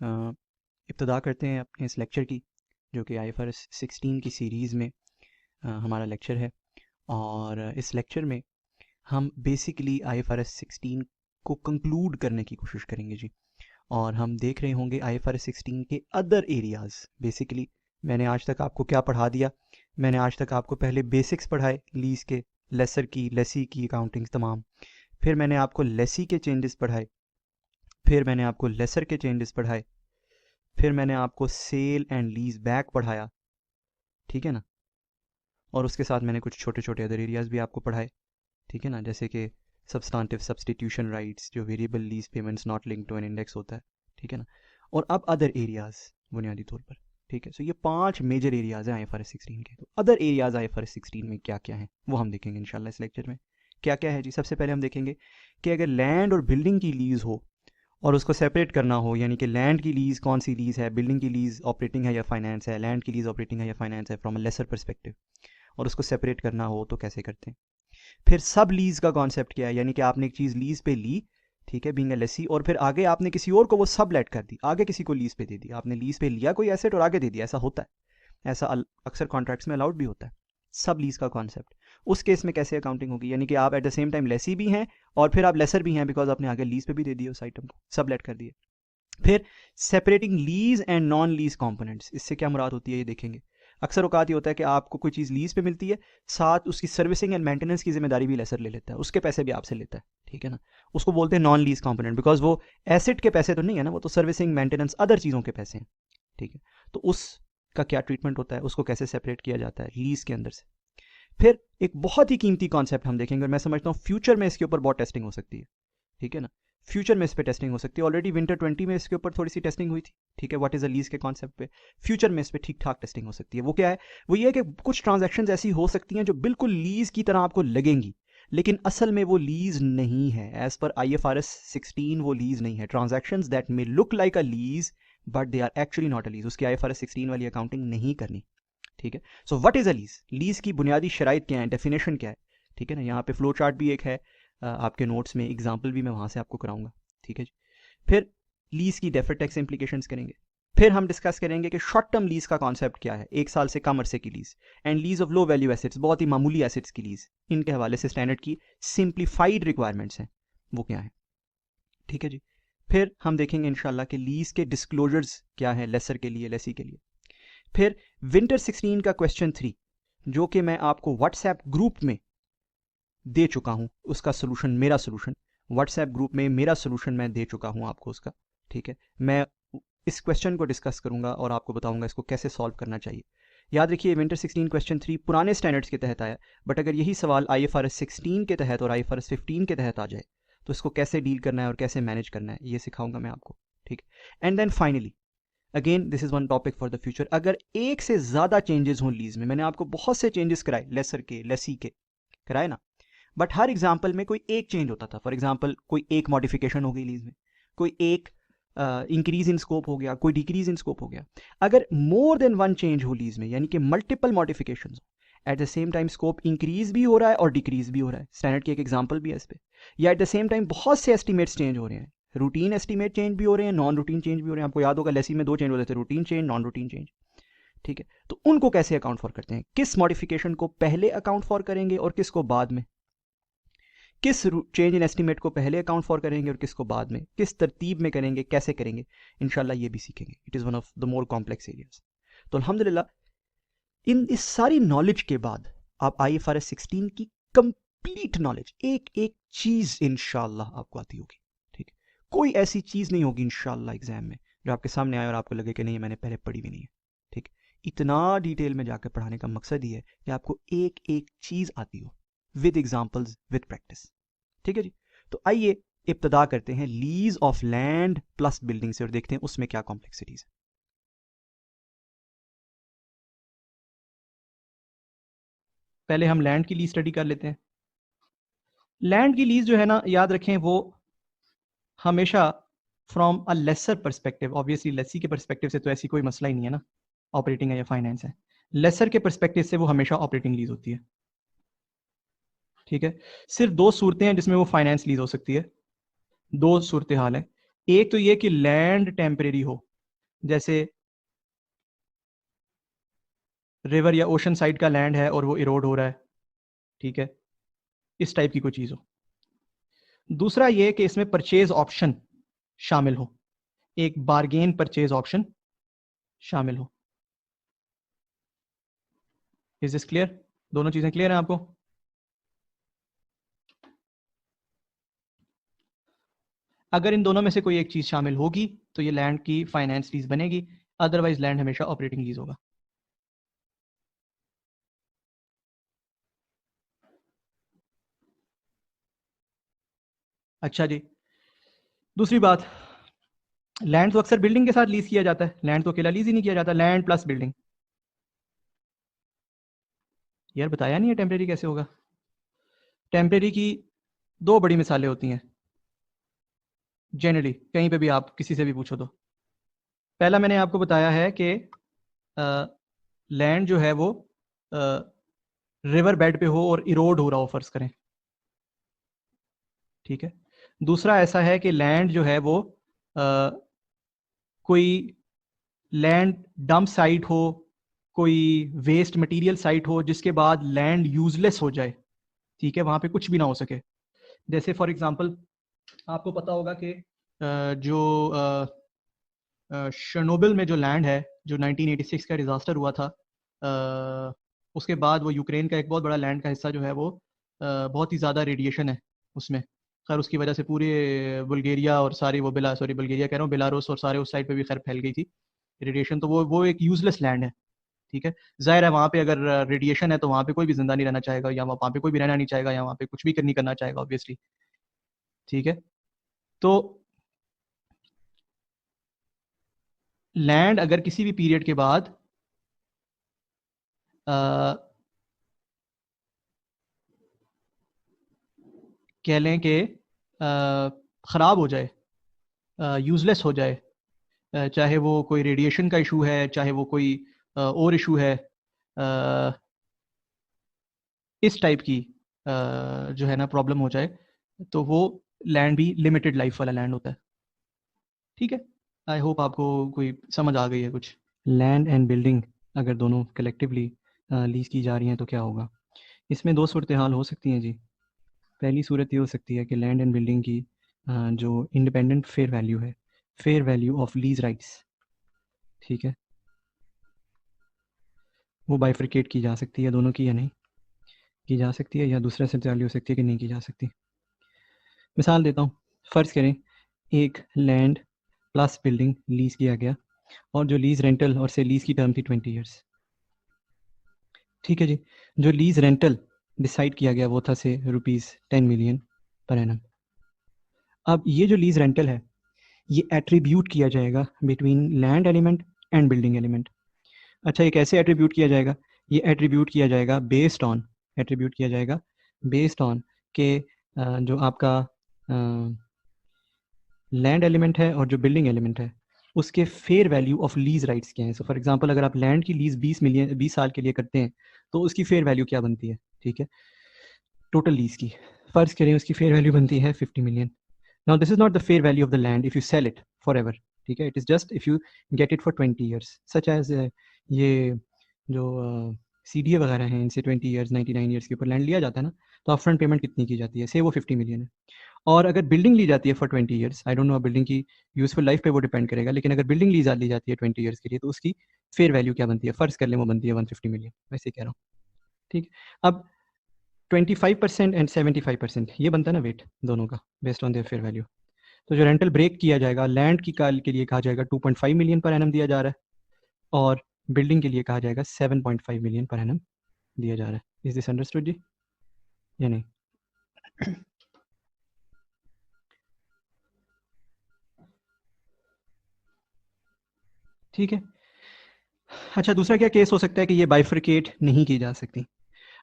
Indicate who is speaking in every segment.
Speaker 1: इब्तदा करते हैं अपने इस लेक्चर की, जो कि IFRS 16 की सीरीज़ में हमारा लेक्चर है। और इस लेक्चर में हम बेसिकली IFRS 16 को कंक्लूड करने की कोशिश करेंगे जी। और हम देख रहे होंगे IFRS 16 के अदर एरियाज़। बेसिकली मैंने आज तक आपको क्या पढ़ा दिया? मैंने आज तक आपको पहले बेसिक्स पढ़ाए, लीज़ के, लेसर की, लेसी की अकाउंटिंग तमाम। फिर मैंने आपको लेसी के चेंजेस पढ़ाए, फिर मैंने आपको लेसर के चेंजेस पढ़ाए, फिर मैंने आपको सेल एंड लीज बैक पढ़ाया, ठीक है ना। और उसके साथ मैंने कुछ छोटे छोटे अदर एरियाज़ भी आपको पढ़ाए, ठीक है ना, जैसे कि सब्सटेंटिव सब्सटीट्यूशन राइट्स, जो variable lease payments not link to an index होता है, ठीक है ना। और अब अदर एरियाज़ बुनियादी तौर पर, ठीक है। सो ये 5 मेजर एरियाज़ हैं IFRS 16 के। तो अदर एरियाज़ IFRS 16 में क्या क्या हैं वो हम देखेंगे इंशाल्लाह इस लेक्चर में। क्या क्या है जी? सबसे पहले हम देखेंगे कि अगर लैंड और बिल्डिंग की लीज़ हो और उसको सेपरेट करना हो, यानी कि लैंड की लीज़ कौन सी लीज़ है, बिल्डिंग की लीज़ ऑपरेटिंग है या फाइनेंस है, लैंड की लीज़ ऑपरेटिंग है या फाइनेंस है फ्रॉम अ लेसर परस्पेक्टिव, और उसको सेपरेट करना हो तो कैसे करते हैं। फिर सब लीज़ का कॉन्सेप्ट क्या है, यानी कि आपने एक चीज़ लीज़ पे ली, ठीक है, बीइंग अ लेसी, और फिर आगे आपने किसी और को वो सब लेट कर दी, आगे किसी को लीज़ पे दे दी। आपने लीज़ पे लिया कोई एसेट और आगे दे दिया, ऐसा होता है, ऐसा अक्सर कॉन्ट्रैक्ट्स में अलाउड भी होता है। सब लीज़ का कॉन्सेप्ट, उस केस में कैसे अकाउंटिंग होगी, यानी कि आप at the same time lessee भी हैं और फिर आप लेसर भी हैं, बिकॉज आपने आगे लीज़ पे भी दे दिया उस आइटम को, सब लेट कर दिए। फिर separating lease and non lease components, इससे क्या मुराद होती है ये देखेंगे। अक्सर औकात ये होता है कि आपको कोई चीज़ लीज पे मिलती है, साथ उसकी सर्विसिंग एंड मेंटेनेंस की जिम्मेदारी भी लेसर ले लेता है, उसके पैसे भी आपसे लेता है, ठीक है ना। उसको बोलते हैं नॉन लीज कंपोनेंट, बिकॉज वो एसेट के पैसे तो नहीं है ना, वो तो सर्विसिंग मेंटेनेंस अदर चीज़ों के पैसे हैं, ठीक है। तो उसका क्या ट्रीटमेंट होता है, उसको कैसे सेपरेट किया जाता है लीज के अंदर से। फिर एक बहुत ही कीमती कॉन्सेप्ट हम देखेंगे, और मैं समझता हूँ फ्यूचर में इसके ऊपर बहुत टेस्टिंग हो सकती है, ठीक है ना। फ्यूचर में इस पे टेस्टिंग हो सकती है। ऑलरेडी विंटर 20 में इसके ऊपर थोड़ी सी टेस्टिंग हुई थी, ठीक है, व्हाट इज अ लीज के कॉन्सेप्ट पे। फ्यूचर में इस पे ठीक ठाक टेस्टिंग हो सकती है। वो क्या है? वो ये है कि कुछ ट्रांजैक्शंस ऐसी हो सकती हैं जो बिल्कुल लीज की तरह आपको लगेंगी, लेकिन असल में वो लीज नहीं है। एज पर IFRS 16 वो लीज नहीं है। Transactions that may look like a lease but they are actually not a lease, उसकी IFRS 16 वाली अकाउंटिंग नहीं करनी, ठीक है। So what is a lease? Lease की बुनियादी शराइत क्या है, डेफिनेशन क्या है, ठीक है ना। यहाँ पे फ्लो चार्ट भी एक है, आपके नोट्स में एग्जाम्पल भी मैं वहाँ से आपको कराऊंगा, ठीक है जी। फिर लीज की डेफर्ड टैक्स इंप्लीकेशंस करेंगे। फिर हम डिस्कस करेंगे कि शॉर्ट टर्म लीज का कॉन्सेप्ट क्या है, 1 साल से कम अरसे की lease, and lease of low value assets, बहुत ही मामूली एसेट्स की लीज, इनके हवाले से स्टैंडर्ड की सिंप्लीफाइड रिक्वायरमेंट्स हैं, वो क्या है, ठीक है जी। फिर हम देखेंगे इंशाल्लाह कि लीज के डिस्क्लोजर्स क्या है, लेसर के लिए, लेसी के लिए। फिर विंटर 16 का क्वेश्चन 3, जो कि मैं आपको व्हाट्सएप ग्रुप में दे चुका हूं, उसका सोल्यूशन, मेरा सोल्यूशन व्हाट्सएप ग्रुप में, मेरा सोल्यूशन मैं दे चुका हूं आपको उसका, ठीक है। मैं इस क्वेश्चन को डिस्कस करूंगा और आपको बताऊंगा इसको कैसे सॉल्व करना चाहिए। याद रखिए, विंटर 16 क्वेश्चन 3 पुराने स्टैंडर्ड्स के तहत आया, बट अगर यही सवाल IFRS 16 के तहत और IFRS 15 के तहत आ जाए तो इसको कैसे डील करना है और कैसे मैनेज करना है, ये सिखाऊंगा मैं आपको, ठीक है। And then finally, again this is one topic for the future, अगर एक से ज्यादा चेंजेस हों लीज में, मैंने आपको बहुत से चेंजेस कराए, लेसर के, लेसी के कराए ना, बट हर एग्जाम्पल में कोई एक चेंज होता था। फॉर एग्जाम्पल, कोई एक मॉडिफिकेशन हो गई लीज में, कोई एक इंक्रीज इन स्कोप हो गया, कोई डिक्रीज इन स्कोप हो गया। अगर मोर देन वन चेंज हो लीज में, यानी कि मल्टीपल मॉडिफिकेशन हो, eight the same time scope increase भी हो रहा है और डिक्रीज भी हो रहा है, स्टैंडर्ड की एक एग्जाम्पल भी है इस पर, या एट द सेम टाइम बहुत से एस्टिमेट्स चेंज हो रहे हैं, रूटीन एस्टिमेट चेंज भी हो रहे हैं, नॉन रूटीन चेंज भी हो रहे हैं। आपको याद होगा लेसी में 2 चेंज होते थे, routine change, non routine change, ठीक है। तो उनको कैसे अकाउंट फॉर करते हैं, किस मॉडिफिकेशन को पहले अकाउंट फॉर करेंगे और किसको बाद में, किस चेंज इन एस्टीमेट को पहले अकाउंट फॉर करेंगे और किसको बाद में, किस तरतीब में करेंगे, कैसे करेंगे, इंशाल्लाह ये भी सीखेंगे। It is one of the more complex areas. तो अल्हम्दुलिल्लाह इन इस सारी नॉलेज के बाद आप IFRS 16 की कंप्लीट नॉलेज, एक एक चीज इंशाल्लाह आपको आती होगी, ठीक है। कोई ऐसी चीज नहीं होगी इंशाल्लाह एग्जाम में जो आपके सामने आए और आपको लगे कि नहीं मैंने पहले पढ़ी भी नहीं है, ठीक। इतना डिटेल में जाकर पढ़ाने का मकसद ही है कि आपको एक एक चीज आती हो, विद एग्जाम्पल्स, विद प्रैक्टिस, ठीक है जी। तो आइए इब्तदा करते हैं lease of land plus building से और देखते हैं उसमें क्या कॉम्प्लेक्सिटीज है। पहले हम लैंड की लीज स्टडी कर लेते हैं। लैंड की लीज जो है ना, याद रखें, वो हमेशा from a lessor perspective, obviously lessee के परस्पेक्टिव से तो ऐसी कोई मसला ही नहीं है ना, ऑपरेटिंग है या फाइनेंस है, लेसर के परस्पेक्टिव से वो हमेशा ऑपरेटिंग लीज होती है, ठीक है। सिर्फ 2 सूरतें हैं जिसमें वो फाइनेंस लीज हो सकती है, 2 सूरत हाल है। एक तो ये कि लैंड टेम्परेरी हो, जैसे रिवर या ओशन साइड का लैंड है और वो इरोड हो रहा है, ठीक है, इस टाइप की कोई चीज़ हो। दूसरा ये कि इसमें परचेज ऑप्शन शामिल हो, एक बारगेन परचेज ऑप्शन शामिल हो। Is this clear? दोनों चीजें क्लियर हैं आपको? अगर इन दोनों में से कोई एक चीज शामिल होगी तो ये लैंड की फाइनेंस लीज बनेगी, अदरवाइज लैंड हमेशा ऑपरेटिंग लीज होगा। अच्छा जी, दूसरी बात, लैंड तो अक्सर बिल्डिंग के साथ लीज किया जाता है, लैंड तो अकेला लीज ही नहीं किया जाता, लैंड प्लस बिल्डिंग। यार बताया नहीं है टेम्परेरी कैसे होगा। टेम्परेरी की दो बड़ी मिसालें होती हैं जनरली, कहीं पे भी आप किसी से भी पूछो तो। पहला मैंने आपको बताया है कि लैंड जो है वो रिवर बेड पे हो और इरोड हो रहा हो, फर्ज करें, ठीक है। दूसरा ऐसा है कि लैंड जो है वो कोई लैंड डंप साइट हो, कोई वेस्ट मटेरियल साइट हो जिसके बाद लैंड यूजलेस हो जाए, ठीक है, वहां पे कुछ भी ना हो सके। जैसे फॉर एग्जांपल आपको पता होगा कि जो शर्नोबिल में जो लैंड है, जो 1986 का डिजास्टर हुआ था, उसके बाद वो यूक्रेन का एक बहुत बड़ा लैंड का हिस्सा जो है वो बहुत ही ज़्यादा रेडिएशन है उसमें। खैर उसकी वजह से पूरे बुल्गारिया और सारी वो बुल्गारिया कह रहा हूँ, बेलारूस और सारे उस साइड पे भी खैर फैल गई थी रेडिएशन। तो वो एक यूजलेस लैंड है, ठीक है। जाहिर है वहाँ पे अगर रेडिएशन है तो वहाँ पे कोई भी जिंदा नहीं रहना चाहेगा, या वहाँ पे कोई भी रहना नहीं चाहेगा, या वहाँ पे कुछ भी नहीं करना चाहेगा ऑब्वियसली, ठीक है। तो लैंड अगर किसी भी पीरियड के बाद कह लें कि ख़राब हो जाए, यूज़लेस हो जाए, चाहे वो कोई रेडिएशन का इशू है, चाहे वो कोई और इशू है, इस टाइप की जो है ना प्रॉब्लम हो जाए, तो वो लैंड भी लिमिटेड लाइफ वाला लैंड होता है, ठीक है। आई होप आपको कोई समझ आ गई है कुछ। लैंड एंड बिल्डिंग अगर दोनों कलेक्टिवली लीज की जा रही हैं तो क्या होगा? इसमें दो सूरत हाल हो सकती हैं जी। पहली सूरत ये हो सकती है कि लैंड एंड बिल्डिंग की जो इंडिपेंडेंट फेयर वैल्यू है, fair value of lease rights, ठीक है, वो बाइफरकेट की जा सकती है, दोनों की या नहीं की जा सकती है, या दूसरा सूरत हाल हो सकती है कि नहीं की जा सकती। मिसाल देता हूँ, फ़र्ज़ करें एक लैंड प्लस बिल्डिंग लीज़ किया गया, और जो लीज़ रेंटल और से लीज़ की टर्म थी 20 ईयर्स, ठीक है जी। जो लीज़ रेंटल डिसाइड किया गया वो था से ₹10 मिलियन पर एनम। अब ये जो लीज़ रेंटल है ये एट्रीब्यूट किया जाएगा between land element and building element. अच्छा, ये कैसे एट्रीब्यूट किया जाएगा? ये एट्रीब्यूट किया जाएगा बेस्ड ऑन के जो आपका लैंड एलिमेंट है और जो बिल्डिंग एलिमेंट है उसके fair value of lease rights क्या है। सो फॉर एग्जांपल अगर आप लैंड की लीज 20 साल के लिए करते हैं तो उसकी फेयर वैल्यू क्या बनती है, ठीक है, टोटल लीज की। फर्ज करें उसकी फेयर वैल्यू बनती है 50 million. Now this is not the fair value of the land if you sell it forever, ठीक है, it is just if you get it for 20 years, such as ये जो CDA वगैरह हैं इनसे 20 years 99 years के ऊपर land लिया जाता है ना, तो अप फ्रंट पेमेंट कितनी की जाती है, से वो 50 मिलियन है। और अगर बिल्डिंग ली जाती है for 20 years, I don't know building की यूजफुल लाइफ पे वो डिपेंड करेगा, लेकिन अगर बिल्डिंग ली जाती है 20 ईयर्स के लिए तो उसकी फेयर वैल्यू क्या बनती है, फर्ज कर लें वो बनती है 150 मिलियन, वैसे कह रहा हूँ, ठीक। अब 25% एंड 75% ये बनता है ना वेट दोनों का based on their fair value. तो जो रेंटल ब्रेक किया जाएगा लैंड की काल के लिए कहा जाएगा 2.5 मिलियन पर एनम दिया जा रहा है, और बिल्डिंग के लिए कहा जाएगा 7.5 मिलियन पर एनम दिया जा रहा है। इज दिस अंडरस्टूड जी या नहीं? ठीक है। अच्छा, दूसरा क्या केस हो सकता है कि ये बाइफरकेट नहीं की जा सकती?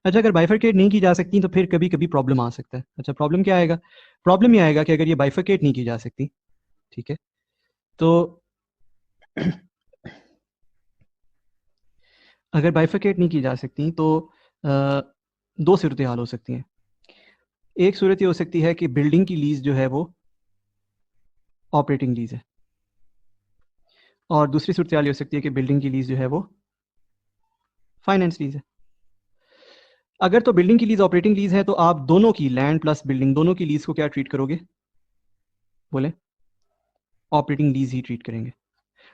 Speaker 1: अच्छा, अगर बाइफरकेट नहीं की जा सकती तो फिर कभी कभी प्रॉब्लम आ सकता है। अच्छा, प्रॉब्लम क्या आएगा? प्रॉब्लम ये आएगा कि अगर ये बाइफरकेट नहीं की जा सकती, ठीक है, तो अगर बाइफरकेट नहीं की जा सकती तो दो सूरत हाल हो सकती हैं। एक सूरत ये हो सकती है कि बिल्डिंग की लीज जो है वो ऑपरेटिंग लीज है, और दूसरी सूरत हाल ये हो सकती है कि बिल्डिंग की लीज जो है वो फाइनेंस लीज है। अगर तो बिल्डिंग की लीज ऑपरेटिंग लीज है तो आप दोनों की, लैंड प्लस बिल्डिंग, दोनों की लीज को क्या ट्रीट करोगे? बोले ऑपरेटिंग लीज ही ट्रीट करेंगे।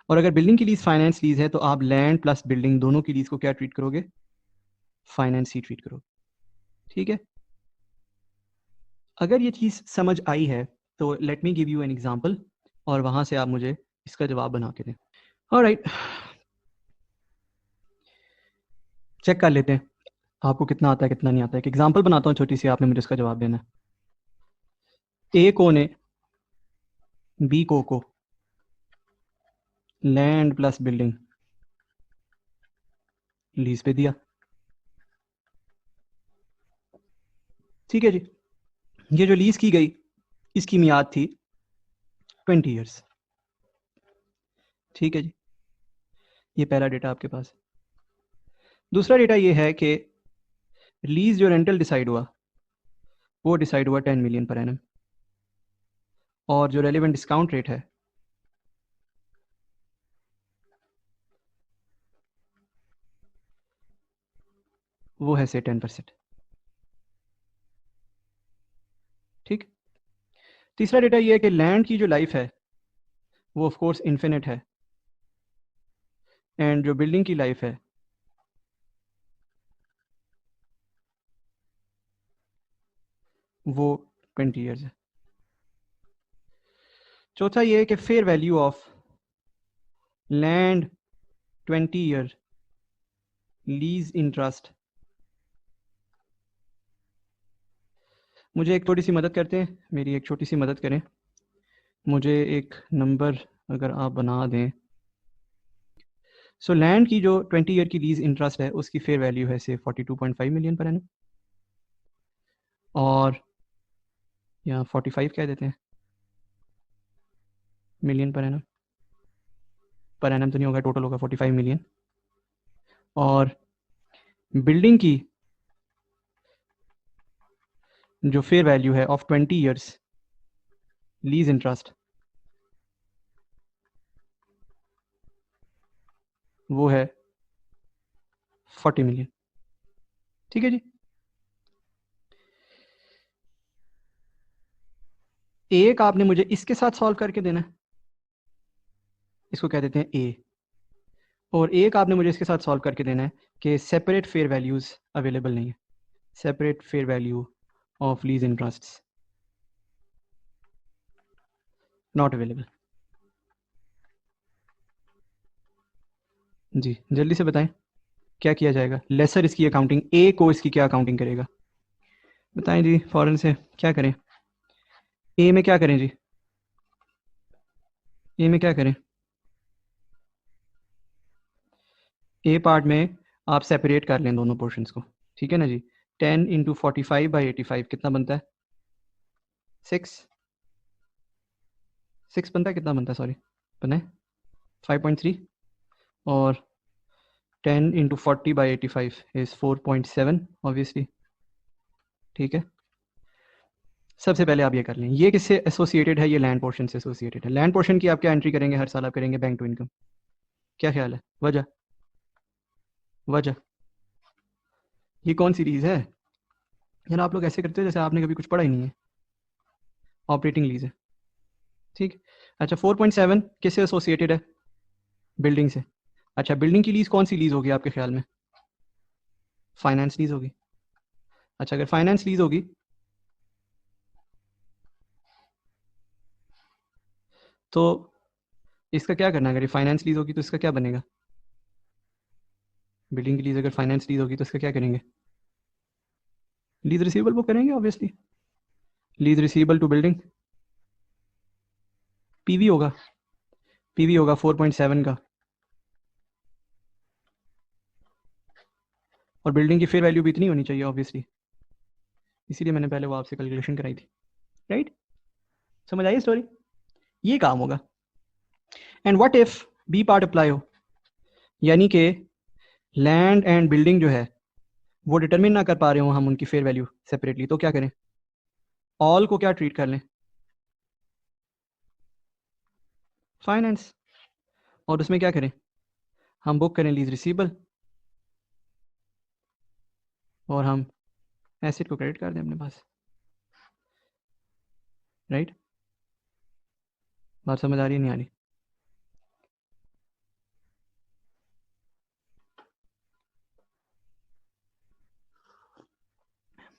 Speaker 1: और अगर बिल्डिंग की लीज फाइनेंस लीज है तो आप लैंड प्लस बिल्डिंग दोनों की लीज को क्या ट्रीट करोगे? फाइनेंस ही ट्रीट करोगे। ठीक है, अगर ये चीज़ समझ आई है तो let me give you an example और वहां से आप मुझे इसका जवाब बना के दें। ऑलराइट, चेक कर लेते हैं आपको कितना आता है कितना नहीं आता है। एक एग्जांपल बनाता हूँ छोटी सी, आपने मुझे इसका जवाब देना है। ए को ने बी को लैंड प्लस बिल्डिंग लीज पे दिया। ठीक है जी, ये जो लीज की गई इसकी मियाद थी 20 ईयर्स। ठीक है जी, ये पहला डेटा आपके पास। दूसरा डेटा ये है कि लीज जो रेंटल डिसाइड हुआ वो डिसाइड हुआ 10 मिलियन पर एनम, और जो रेलिवेंट डिस्काउंट रेट है वो है से 10%। ठीक, तीसरा डेटा ये है कि लैंड की जो लाइफ है वो ऑफ कोर्स इन्फिनिट है, एंड जो बिल्डिंग की लाइफ है वो 20 ईयर्स है। चौथा ये है कि fair value of land 20 year lease interest. मुझे एक थोड़ी सी मदद करते हैं, मेरी एक छोटी सी मदद करें, मुझे एक नंबर अगर आप बना दें। सो लैंड की जो 20 ईयर की लीज इंटरेस्ट है उसकी फेयर वैल्यू है से 42.5 मिलियन पर एनम, और यहाँ 45 कह देते हैं million per annum. Per annum तो नहीं होगा, टोटल होगा 45 मिलियन। और बिल्डिंग की जो फेयर वैल्यू है ऑफ 20 ईयर्स लीज इंटरेस्ट वो है 40 मिलियन। ठीक है जी, एक आपने मुझे इसके साथ सॉल्व करके देना है, इसको कह देते हैं ए, और एक आपने मुझे इसके साथ सॉल्व करके देना है कि सेपरेट फेयर वैल्यूज अवेलेबल नहीं है, separate fair value of lease interest not available. जी जल्दी से बताएं क्या किया जाएगा? लेसर इसकी अकाउंटिंग, ए को इसकी क्या अकाउंटिंग करेगा? बताएं जी फौरन से, क्या करें? ए में क्या करें जी? ए में क्या करें? ए पार्ट में आप सेपरेट कर लें दोनों पोर्शंस को। ठीक है ना जी, 10 इंटू 45/85 कितना बनता है? 6 बनता है, कितना बनता है सॉरी, बना है 5.3, और 10 इंटू 40/85 इज 4.7 ऑब्वियसली। ठीक है, सबसे पहले आप ये कर लें, ये किससे एसोसिएटेड है? ये लैंड पोर्शन से एसोसिएटेड है। लैंड पोर्शन की आप क्या एंट्री करेंगे? हर साल आप करेंगे बैंक टू इनकम। क्या ख्याल है? वजह वजह ये कौन सी लीज है यार? आप लोग ऐसे करते हो जैसे आपने कभी कुछ पढ़ा ही नहीं है। ऑपरेटिंग लीज है। ठीक, अच्छा 4.7 किससे एसोसिएटेड है? बिल्डिंग से। अच्छा बिल्डिंग की लीज कौन सी लीज होगी आपके ख्याल में? फाइनेंस लीज होगी। अच्छा अगर फाइनेंस लीज होगी तो इसका क्या करना है? अगर ये फाइनेंस लीज होगी तो इसका क्या बनेगा? बिल्डिंग की लीज अगर फाइनेंस लीज होगी तो इसका क्या करेंगे? लीज रिसीवेबल बुक करेंगे obviously. Lease receivable to building PV होगा, पीवी होगा 4.7 का, और बिल्डिंग की फेयर वैल्यू भी इतनी होनी चाहिए ऑब्वियसली, इसीलिए मैंने पहले वो आपसे कैलकुलेशन कराई थी। राइट, समझ आई स्टोरी? ये काम होगा। And what if B part apply हो, यानी कि लैंड एंड बिल्डिंग जो है वो डिटरमिन ना कर पा रहे हो हम उनकी फेयर वैल्यू सेपरेटली, तो क्या करें? ऑल को क्या ट्रीट कर लें? फाइनेंस। और उसमें क्या करें, हम बुक करें लीज रिसीवेबल और हम एसेट को क्रेडिट कर दें अपने पास। राइट, बात समझ आ रही है नहीं आ रही?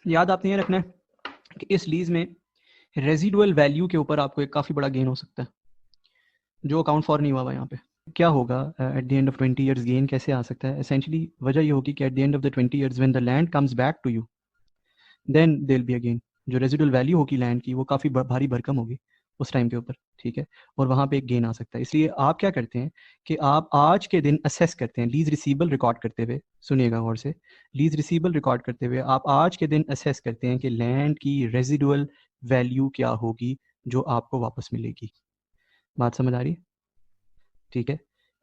Speaker 1: याद आपने ये रखना है कि इस लीज में रेजिडुअल वैल्यू के ऊपर आपको एक काफ़ी बड़ा गेन हो सकता है जो अकाउंट फॉर नहीं हुआ हुआ यहाँ पे। क्या होगा at the end of 20 years, gain कैसे आ सकता है? एसेंशियली वजह ये होगी कि at the end of the 20 years when the land comes back to you then there will be a gain. जो रेजिडुअल वैल्यू होगी लैंड की वो काफ़ी भारी भरकम होगी उस टाइम के ऊपर, ठीक है, और वहाँ पे एक गेन आ सकता है। इसलिए आप क्या करते हैं कि आप आज के दिन असेस करते हैं लीज रिसीवेबल रिकॉर्ड करते हुए, सुनिएगा गौर से, लीज रिसीवेबल रिकॉर्ड करते हुए आप आज के दिन असेस करते हैं कि लैंड की रेजिडुअल वैल्यू क्या होगी जो आपको वापस मिलेगी। बात समझ आ रही है? ठीक है,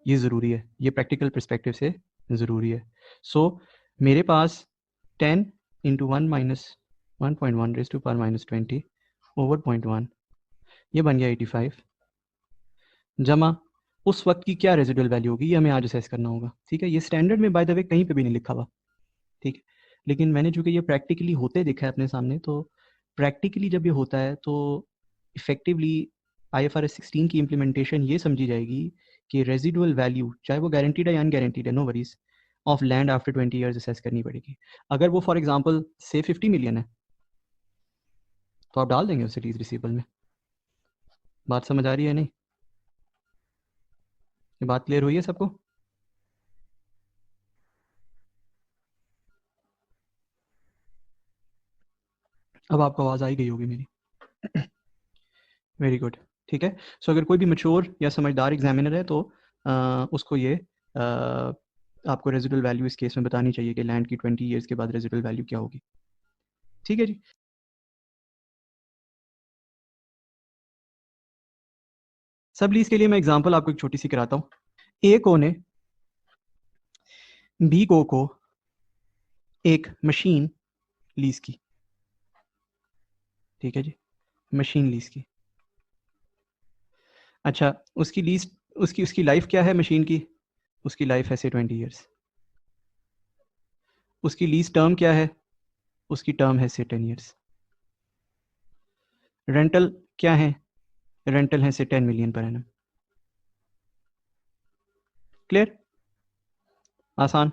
Speaker 1: ये ज़रूरी है, ये प्रैक्टिकल पर्सपेक्टिव से ज़रूरी है। सो मेरे पास 10 into 1 minus 1.1 raise to power minus 20 over 0.1, ये बन गया 85, जमा उस वक्त की क्या रेजिडुअल वैल्यू होगी, ये हमें आज असेस करना होगा। ठीक है, ये स्टैंडर्ड में बाय द वे कहीं पे भी नहीं लिखा हुआ, ठीक है, लेकिन मैंने चूंकि ये प्रैक्टिकली होते देखा है अपने सामने, तो प्रैक्टिकली जब ये होता है तो इफेक्टिवली IFRS 16 की इम्प्लीमेंटेशन ये समझी जाएगी कि रेजिडुअल वैल्यू चाहे वो गारंटीड है या अनगारंटीड है, no worries, of land after 20 years assess करनी पड़ेगी। अगर वो फॉर एग्जांपल से 50 मिलियन है तो आप डाल देंगे उसे लीज रिसीवेबल में। बात समझ आ रही है नहीं? ये बात क्लियर हुई है सबको? अब आपको आवाज़ आई गई होगी मेरी। वेरी गुड, ठीक है। सो अगर कोई भी मैच्योर या समझदार एग्जामिनर है तो उसको ये आपको रेजिडुअल वैल्यू इस केस में बतानी चाहिए कि लैंड की 20 ईयर्स के बाद रेजिडुअल वैल्यू क्या होगी। ठीक है जी। सब लीज के लिए मैं एग्जांपल आपको एक छोटी सी कराता हूँ। ए को ने बी को एक मशीन लीज की, ठीक है जी, मशीन लीज की। अच्छा, उसकी लीज, उसकी लाइफ क्या है मशीन की? उसकी लाइफ है से 20 ईयर्स। उसकी लीज टर्म क्या है? उसकी टर्म है से 10 ईयर्स। रेंटल क्या है? रेंटल है से 10 मिलियन पर एनम। क्लियर? आसान।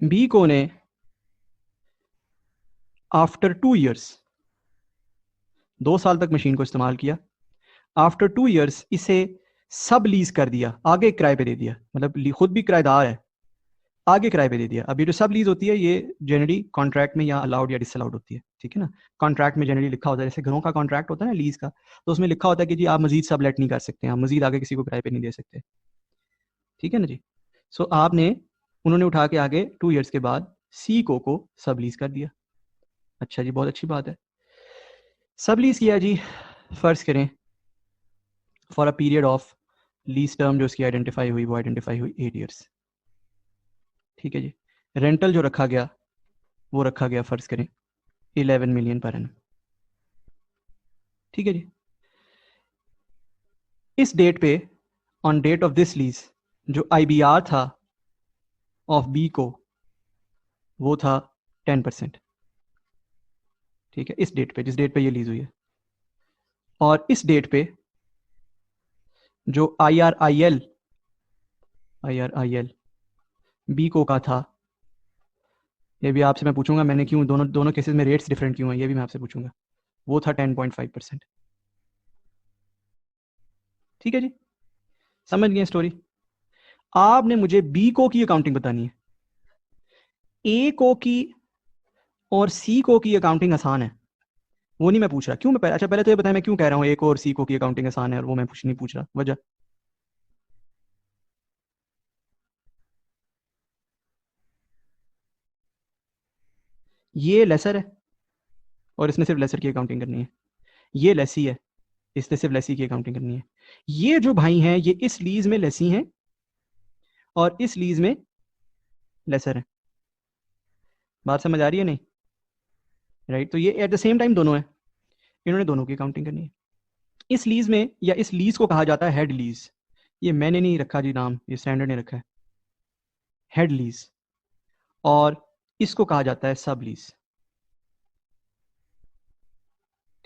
Speaker 1: बी को ने आफ्टर 2 ईयर्स, 2 साल तक मशीन को इस्तेमाल किया, आफ्टर 2 ईयर्स इसे सब लीज कर दिया, आगे किराए पे दे दिया, मतलब खुद भी किराएदार है, आगे किराए पे दे दिया। अब ये जो सब लीज होती है ये जनरली कॉन्ट्रैक्ट में या अलाउड या डिसअलाउड होती है, ठीक है ना। कॉन्ट्रैक्ट में जनरली लिखा होता है, जैसे घरों का कॉन्ट्रैक्ट होता है ना लीज का, तो उसमें लिखा होता है कि जी आप मजीद सब लेट नहीं कर सकते, आप मजीद आगे किसी को किराए पे नहीं दे सकते, ठीक है ना जी। सो आपने, उन्होंने उठा के आगे 2 ईयर्स के बाद सी को सब लीज कर दिया। अच्छा जी, बहुत अच्छी बात है। सब लीज किया जी, फर्ज करें for a period of lease term जो उसकी आइडेंटिफाई हुई वो आइडेंटिफाई हुई 8 ईयर्स, ठीक है जी। रेंटल जो रखा गया वो रखा गया फर्ज करें 11 मिलियन पर एनम, ठीक है जी। इस डेट पे, on date of this lease, जो IBR था ऑफ बी को वो था 10%, ठीक है, इस डेट पे, जिस डेट पे ये लीज हुई है। और इस डेट पे जो IRIL बी को का था, ये भी आपसे मैं पूछूंगा, मैंने क्यों दोनों दोनों केसेस में रेट्स डिफरेंट क्यों है, ये भी मैं आपसे पूछूंगा। वो था 10.5%, ठीक है जी। समझ गए स्टोरी? आपने मुझे बी को की अकाउंटिंग बतानी है, ए को की और सी को की अकाउंटिंग आसान है, वो नहीं मैं पूछ रहा। क्यों मैं अच्छा पहले तो ये बताया मैं क्यों कह रहा हूँ ए को और सी को की अकाउंटिंग आसान है, और वो मैं कुछ नहीं पूछ रहा, वजह। ये लेसर है और इसने सिर्फ लेसर की अकाउंटिंग करनी है, ये लेसी है, इसने सिर्फ लेसी की अकाउंटिंग करनी है। ये जो भाई हैं ये इस लीज में लेसी हैं और इस लीज में लेसर है। बात समझ आ रही है नहीं? राइट, तो ये एट द सेम टाइम दोनों है, इन्होंने दोनों की अकाउंटिंग करनी है। इस लीज में, या इस लीज को कहा जाता है हेड लीज, ये मैंने नहीं रखा जी नाम, ये स्टैंडर्ड ने रखा है, हेड लीज, और इसको कहा जाता है सब लीज।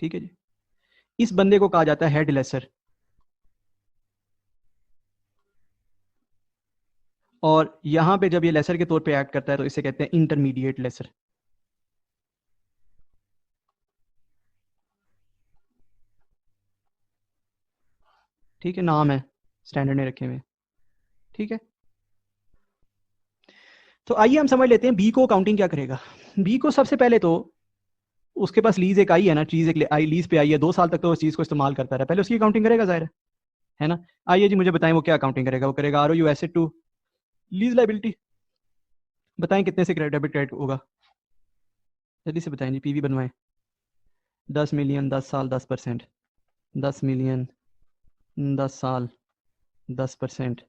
Speaker 1: ठीक है जी, इस बंदे को कहा जाता है हेड लेसर, और यहां पे जब ये लेसर के तौर पे एक्ट करता है तो इसे कहते हैं इंटरमीडिएट लेसर। ठीक है, नाम है, स्टैंडर्ड ने रखे हुए। ठीक है, तो आइए हम समझ लेते हैं बी को काउंटिंग क्या करेगा। बी को सबसे पहले तो उसके पास लीज एक आई है ना, चीज एक आई लीज पे आई है, 2 साल तक तो उस चीज को इस्तेमाल करता रहा, पहले उसकी काउंटिंग करेगा, जाहिर है ना। आइए जी मुझे बताएं वो क्या काउंटिंग करेगा। वो करेगा R O U asset to lease liability. बताएं कितने से डेबिट क्रेडिट होगा, जल्दी से बताएं जी, पीवी बनवाएं। 10 मिलियन 10 साल 10%, 10 मिलियन 10 साल 10%,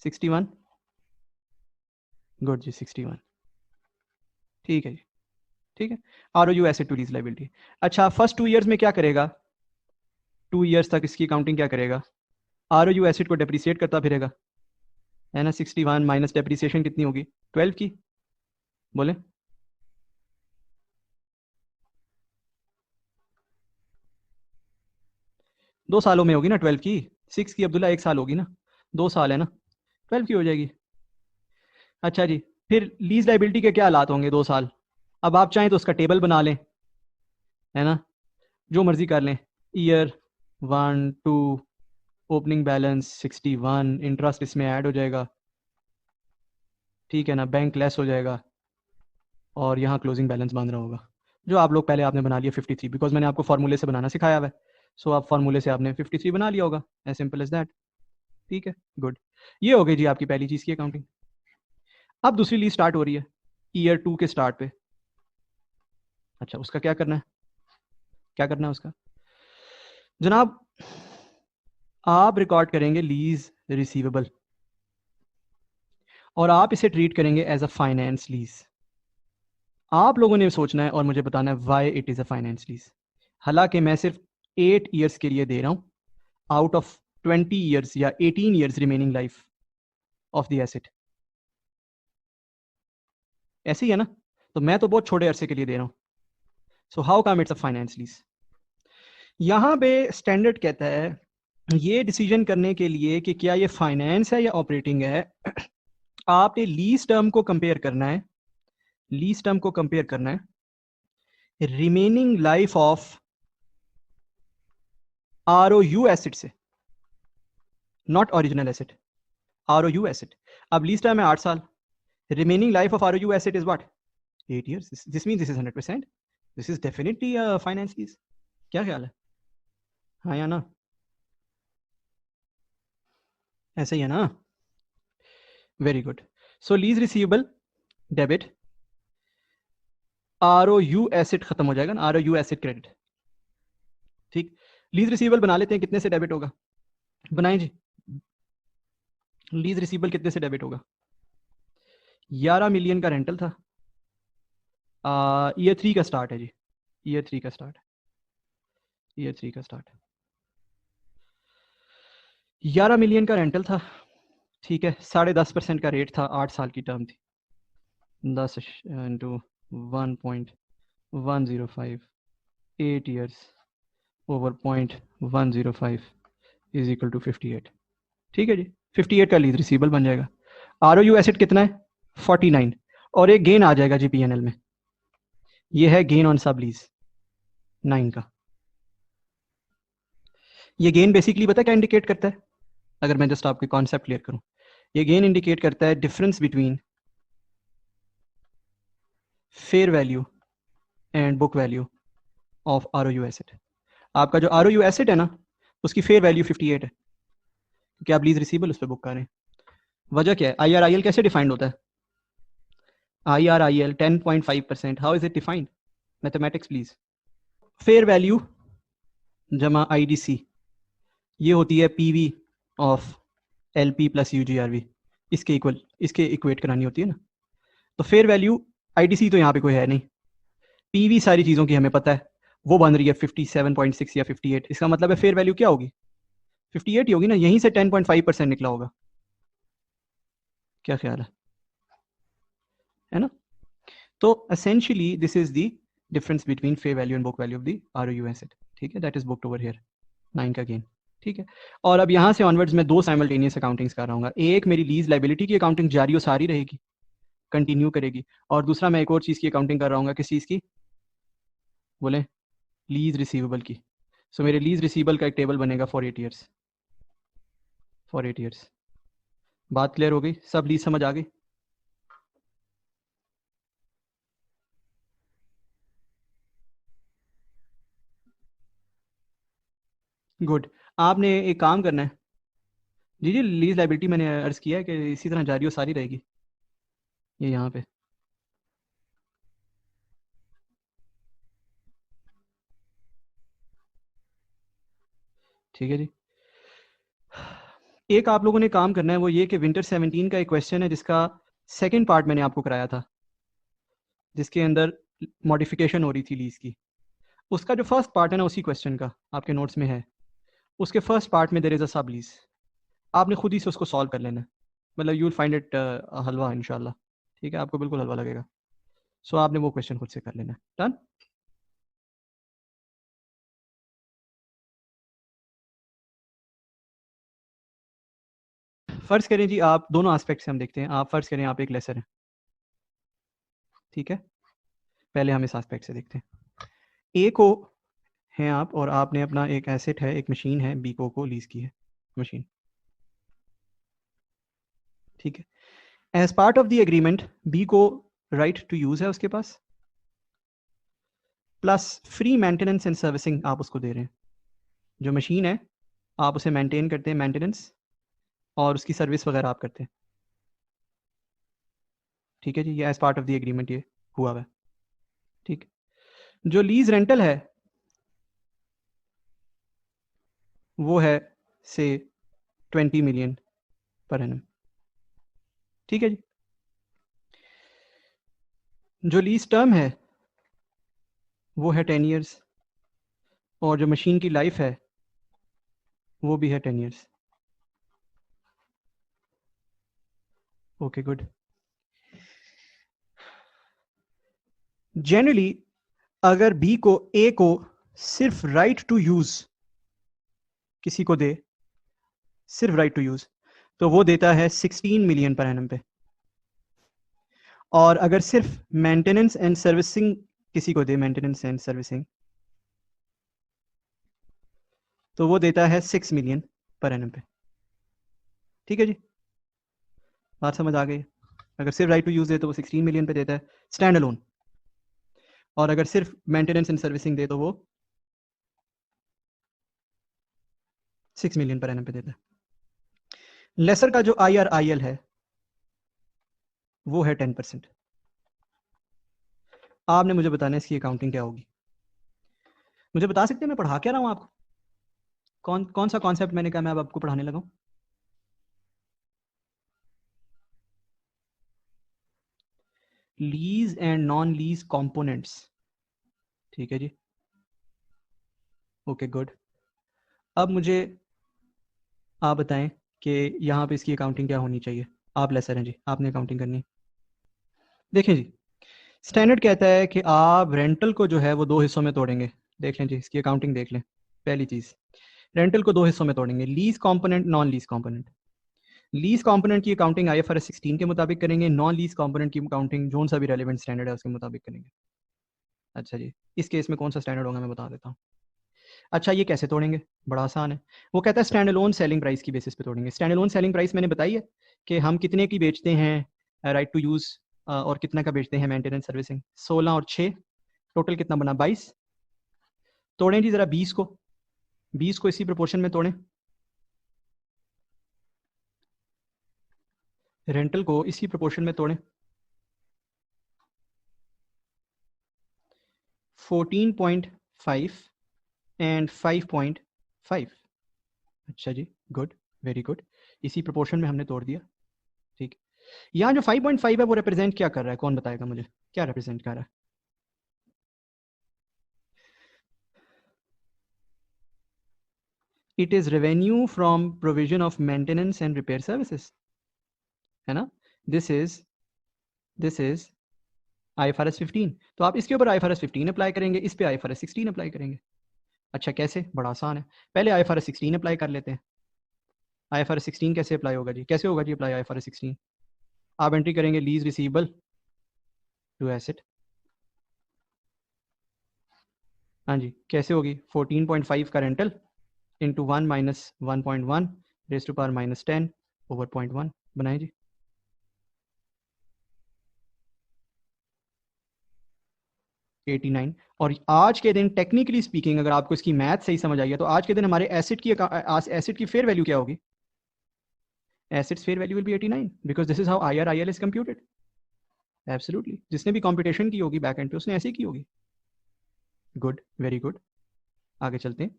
Speaker 1: 61, गुड जी 61। ठीक है जी, ठीक है, R O U asset to lease liability. अच्छा, फर्स्ट 2 ईयर्स में क्या करेगा, 2 ईयर्स तक इसकी काउंटिंग क्या करेगा, आर ओ यू एसेट को डेप्रिसिएट करता फिरेगा, है ना। 61 माइनस डेप्रिसिएशन कितनी होगी, 12 की, बोले 2 सालों में होगी ना 12 की, 6 की अब्दुल्ला 1 साल होगी ना, 2 साल है ना, 12 की हो जाएगी। अच्छा जी, फिर लीज लाइबिलिटी के क्या हालात होंगे 2 साल। अब आप चाहें तो उसका टेबल बना लें, है ना, जो मर्जी कर लें। ईयर 1 2, ओपनिंग बैलेंस 61, इंटरेस्ट इसमें ऐड हो जाएगा, ठीक है ना, बैंक लेस हो जाएगा, और यहाँ क्लोजिंग बैलेंस बन रहा होगा, जो आप लोग पहले आपने बना लिया 53, बिकॉज मैंने आपको फॉर्मूले से बनाना सिखाया हुआ है। सो आप फॉर्मूले से आपने 53 बना लिया होगा, एज सिंपल एज दैट। ठीक है, गुड। ये हो गई जी आपकी पहली चीज़ की अकाउंटिंग। अब दूसरी लीज स्टार्ट हो रही है ईयर 2 के स्टार्ट पे। अच्छा, उसका क्या करना है, क्या करना है उसका, जनाब आप रिकॉर्ड करेंगे लीज रिसीवेबल, और आप इसे ट्रीट करेंगे एज अ फाइनेंस लीज। आप लोगों ने सोचना है और मुझे बताना है why it is a finance lease. हालांकि मैं सिर्फ 8 ईयर्स के लिए दे रहा हूं आउट ऑफ 20 ईयर्स या 18 years remaining life of the asset. ऐसे ही है ना, तो मैं तो बहुत छोटे अरसे के लिए दे रहा हूं। So how come it's a finance lease. यहां पे स्टैंडर्ड कहता है ये डिसीजन करने के लिए कि क्या ये फाइनेंस है या ऑपरेटिंग है, आपने लीज टर्म को कंपेयर करना है, लीज टर्म को कंपेयर करना है remaining life of R O U asset से, not original asset, R O U asset. अब लीज टर्म है 8 साल, remaining life of R O U asset is what, 8 years। This mean this is 100%, this is definitely finance lease. क्या ख्याल है, हाँ या ना, ऐसे ही है ना, very good. So lease receivable debit, R O U asset खत्म हो जाएगा ना, R O U asset credit. ठीक, लीज रिसीवेबल बना लेते हैं, कितने से डेबिट होगा, बनाएं जी। लीज रिसीवेबल कितने से डेबिट होगा, 11 मिलियन का रेंटल था, ईयर 3 का स्टार्ट है जी, ईयर 3 का स्टार्ट, ईयर 3 का स्टार्ट, 11 मिलियन का रेंटल था, ठीक है, 10.5% का रेट था, 8 साल की टर्म थी, 10 into 1.105, 8 years over 0.105 is equal to 58। ठीक है जी, 58 का लीज रिसीवेबल बन जाएगा। आर ओ यू एसेट कितना है, 49, और एक गेन आ जाएगा जी पीएनएल में, ये है गेन ऑन सब लीज 9 का। ये गेन बेसिकली पता है क्या इंडिकेट करता है, अगर मैं जस्ट आपके कॉन्सेप्ट क्लियर करूं, ये गेन इंडिकेट करता है difference between fair value and book value of R O U asset. आपका जो आर ओ यू एसेट है ना, उसकी फेयर वैल्यू 58 है, क्योंकि आप लीज रिसीवेबल उस पर बुक कर रहे हैं। वजह क्या है, आई आर आई एल कैसे डिफाइंड होता है, I R I L 10.5%, how is it defined, mathematics please. Fair value जमा आई डी सी, ये होती है PV of L P plus U G R V, इसके इक्वल, इसके इक्वेट करानी होती है ना। तो फेयर वैल्यू आईडीसी तो यहाँ पे कोई है नहीं, पीवी सारी चीज़ों की हमें पता है, वो बन रही है 57.6 या 58, इसका मतलब है फेयर वैल्यू क्या होगी, 58 ही होगी ना, यहीं से 10.5% निकला होगा, क्या ख्याल है ना? तो essentially this is the difference between fair value and book value of the ROU asset, ठीक है, that is booked over here 9 का गेन, ठीक है। और अब यहाँ से ऑनवर्ड्स मैं दो साइमल्टेनियस अकाउंटिंग्स कर रहा हूँ। एक मेरी लीज लाइबिलिटी की अकाउंटिंग जारी और सारी रहेगी, कंटिन्यू करेगी, और दूसरा मैं एक और चीज़ की अकाउंटिंग कर रहा हूँ, किस चीज़ की बोले, लीज रिसीवेबल की। सो मेरे लीज रिसीवेबल का एक टेबल बनेगा फॉर 8 ईयर्स, फॉर 8 ईयर्स। बात क्लियर हो गई, सब लीज समझ आ गई? गुड। आपने एक काम करना है जी जी, लीज लाइबिलिटी मैंने अर्ज किया है कि इसी तरह जारी और सारी रहेगी, ये यहाँ पे। ठीक है जी। एक आप लोगों ने काम करना है, वो ये कि विंटर 17 का एक क्वेश्चन है जिसका सेकंड पार्ट मैंने आपको कराया था, जिसके अंदर मॉडिफिकेशन हो रही थी लीज की। उसका जो फर्स्ट पार्ट है ना, उसी क्वेश्चन का आपके नोट्स में है, उसके फर्स्ट पार्ट में देयर इज अ सब लीज। आपने खुद ही से उसको सॉल्व कर लेना है, मतलब यू विल फाइंड इट हलवा इंशाल्लाह, ठीक है, आपको बिल्कुल हलवा लगेगा। सो आपने वो क्वेश्चन खुद से कर लेना है। डन। फर्ज करें जी, आप दोनों एस्पेक्ट से हम देखते हैं, आप फर्ज करें आप एक लेसर हैं, ठीक है, पहले हम इस एस्पेक्ट से देखते हैं। ए को हैं आप, और आपने अपना एक एसेट है, एक मशीन है, बी को लीज की है मशीन, ठीक है। As part of the agreement B को राइट टू यूज है उसके पास, plus free maintenance and servicing आप उसको दे रहे हैं। जो मशीन है आप उसे मेंटेन करते हैं, मेंटेनेंस और उसकी सर्विस वगैरह आप करते हैं, ठीक है जी, ये as part of the agreement ये हुआ हुआ है, ठीक। जो लीज रेंटल है वो है से 20 मिलियन पर एनम, ठीक है जी। जो लीज टर्म है वो है 10 ईयर्स, और जो मशीन की लाइफ है वो भी है 10 ईयर्स। Okay good. जनरली अगर बी को ए को सिर्फ राइट टू यूज किसी को दे, सिर्फ राइट टू यूज, तो वो देता है 16 मिलियन पर एनम पे। और अगर सिर्फ मेंटेनेंस एंड सर्विसिंग किसी को दे, मेंटेनेंस एंड सर्विसिंग, तो वो देता है 6 मिलियन पर एनम पे, ठीक है जी, बात समझ आ गई? अगर सिर्फ राइट टू यूज दे तो वो 16 मिलियन पे देता है स्टैंड अलोन, और अगर सिर्फ मेंटेनेंस एंड सर्विसिंग दे तो वो 6 मिलियन पर एनम पे देता है। लेसर का जो IRIL है वो है 10%। आपने मुझे बताना है इसकी अकाउंटिंग क्या होगी। मुझे बता सकते हैं मैं पढ़ा क्या रहा हूं आपको, कौन कौन सा कॉन्सेप्ट मैंने कहा मैं अब आपको पढ़ाने लगा हूं? Lease and non lease components, ठीक है जी, ओके गुड। अब मुझे आप बताएं कि यहाँ पे इसकी अकाउंटिंग क्या होनी चाहिए। आप लेसर हैं जी, आपने अकाउंटिंग करनी है। देखें जी, स्टैंडर्ड कहता है कि आप रेंटल को जो है वो दो हिस्सों में तोड़ेंगे। देख लें जी, इसकी अकाउंटिंग देख लें। पहली चीज़, रेंटल को दो हिस्सों में तोड़ेंगे, lease component, non lease component. Lease component की अकाउंटिंग IFRS 16 के मुताबिक करेंगे, नॉन लीज कंपोनेंट की अकाउंटिंग जो सा भी रेलिवेंट स्टैंडर्ड है उसके मुताबिक करेंगे। अच्छा जी, इस केस में कौन सा स्टैंडर्ड होगा मैं बता देता हूँ। अच्छा, ये कैसे तोड़ेंगे? बड़ा आसान है। वो कहता है स्टैंड अलोन सेलिंग प्राइस की बेसिस पे तोड़ेंगे। स्टैंड अलोन सेलिंग प्राइस मैंने बताई है कि हम कितने की बेचते हैं राइट टू यूज़, और कितना का बेचते हैं मेंटेनेंस सर्विसिंग। 16 और 6 टोटल कितना बना? 22। तोड़ें जी ज़रा 20 को, 20 को इसी प्रोपोर्शन में तोड़ें। रेंटल को इसी प्रोपोर्शन में तोड़ें। 14.5 एंड 5.5। अच्छा जी, गुड, वेरी गुड, इसी प्रोपोर्शन में हमने तोड़ दिया, ठीक। यहाँ जो 5.5 है वो रिप्रेजेंट क्या कर रहा है, कौन बताएगा मुझे, क्या रिप्रेजेंट कर रहा है? It is revenue from provision of maintenance and repair services, है ना। This is IFRS 15। तो आप इसके ऊपर IFRS 15 अप्लाई करेंगे, इस पे IFRS 16 अप्लाई करेंगे। अच्छा कैसे? बड़ा आसान है, पहले IFRS 16 अप्लाई कर लेते हैं। IFRS 16 कैसे अप्लाई होगा जी? कैसे होगा जी अप्लाई IFRS 16? आप एंट्री करेंगे लीज रिसीवेबल टू एसेट। हाँ जी, कैसे होगी? 14.5 का rental into 1 minus 1.1 raise to power minus 10 over 0.1 बनाए जी। $89। और आज के दिन टेक्निकली स्पीकिंग अगर आपको इसकी मैथ सही समझ आई है तो आज के दिन हमारे एसेट की फेयर वैल्यू क्या होगी? Assets fair value will be 89 because this is how IRIL is computed. Absolutely, जिसने भी कंप्यूटेशन की होगी बैक एंड पे उसने ऐसे ही की होगी। Good, very good. आगे चलते हैं।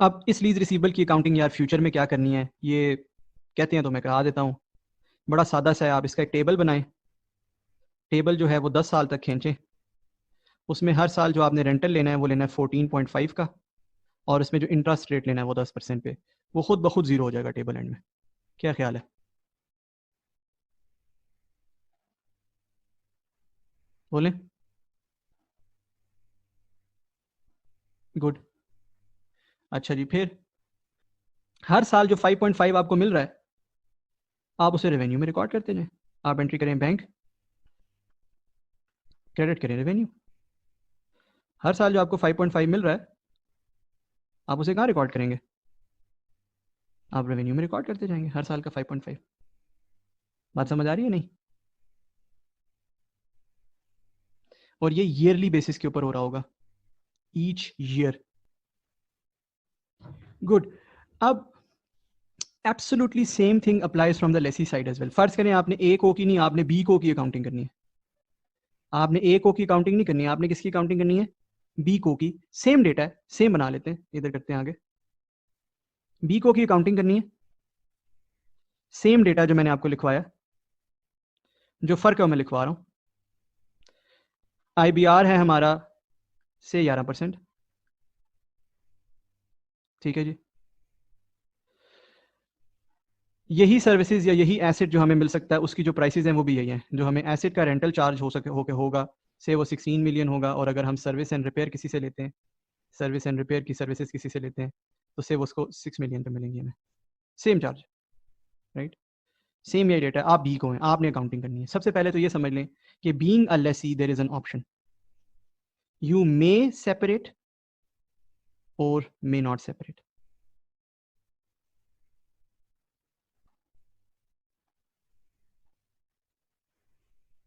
Speaker 1: अब इस लीज रिसीवेबल की अकाउंटिंग यार फ्यूचर में क्या करनी है ये कहते हैं तो मैं करा देता हूँ। बड़ा सादा सा है, आप इसका एक टेबल बनाएं। टेबल जो है वो 10 साल तक खींचें। उसमें हर साल जो आपने रेंटल लेना है वो लेना है 14.5 का, और उसमें जो इंटरेस्ट रेट लेना है वो 10% पे। वो खुद ब खुद जीरो हो जाएगा टेबल एंड में। क्या ख्याल है? बोलें। गुड। अच्छा जी, फिर हर साल जो 5.5 आपको मिल रहा है आप उसे रेवेन्यू में रिकॉर्ड करते जाएं। आप एंट्री करें बैंक, क्रेडिट करें रेवेन्यू। हर साल जो आपको 5.5 मिल रहा है आप उसे कहाँ रिकॉर्ड करेंगे? आप रेवेन्यू में रिकॉर्ड करते जाएंगे हर साल का 5.5। बात समझ आ रही है नहीं? और ये ईयरली बेसिस के ऊपर हो रहा होगा, ईच ईयर। गुड। अब absolutely same thing applies from the lessee side as well. फर्ज करें आपने ए को की नहीं, आपने बी को की अकाउंटिंग करनी है। आपने ए को की अकाउंटिंग नहीं करनी है, आपने किसकी अकाउंटिंग करनी है? बी को की। सेम डेटा है, सेम बना लेते हैं, इधर करते हैं आगे। बी को की अकाउंटिंग करनी है, सेम डेटा जो मैंने आपको लिखवाया, जो फर्क है मैं लिखवा रहा हूं। IBR है हमारा से 11%। ठीक है जी। यही सर्विसेज या यही एसेट जो हमें मिल सकता है उसकी जो प्राइसेस हैं वो भी यही हैं। जो हमें एसेट का रेंटल चार्ज होगा से वो 16 मिलियन होगा, और अगर हम सर्विस एंड रिपेयर किसी से लेते हैं, सर्विस एंड रिपेयर की सर्विसेज किसी से लेते हैं तो से वो उसको 6 मिलियन पे मिलेंगी हमें। Same charge, right. सेम यही डेटा। आप बी को हैं, आपने अकाउंटिंग करनी है। सबसे पहले तो ये समझ लें कि being a lessee there is an option, you may separate और may not separate.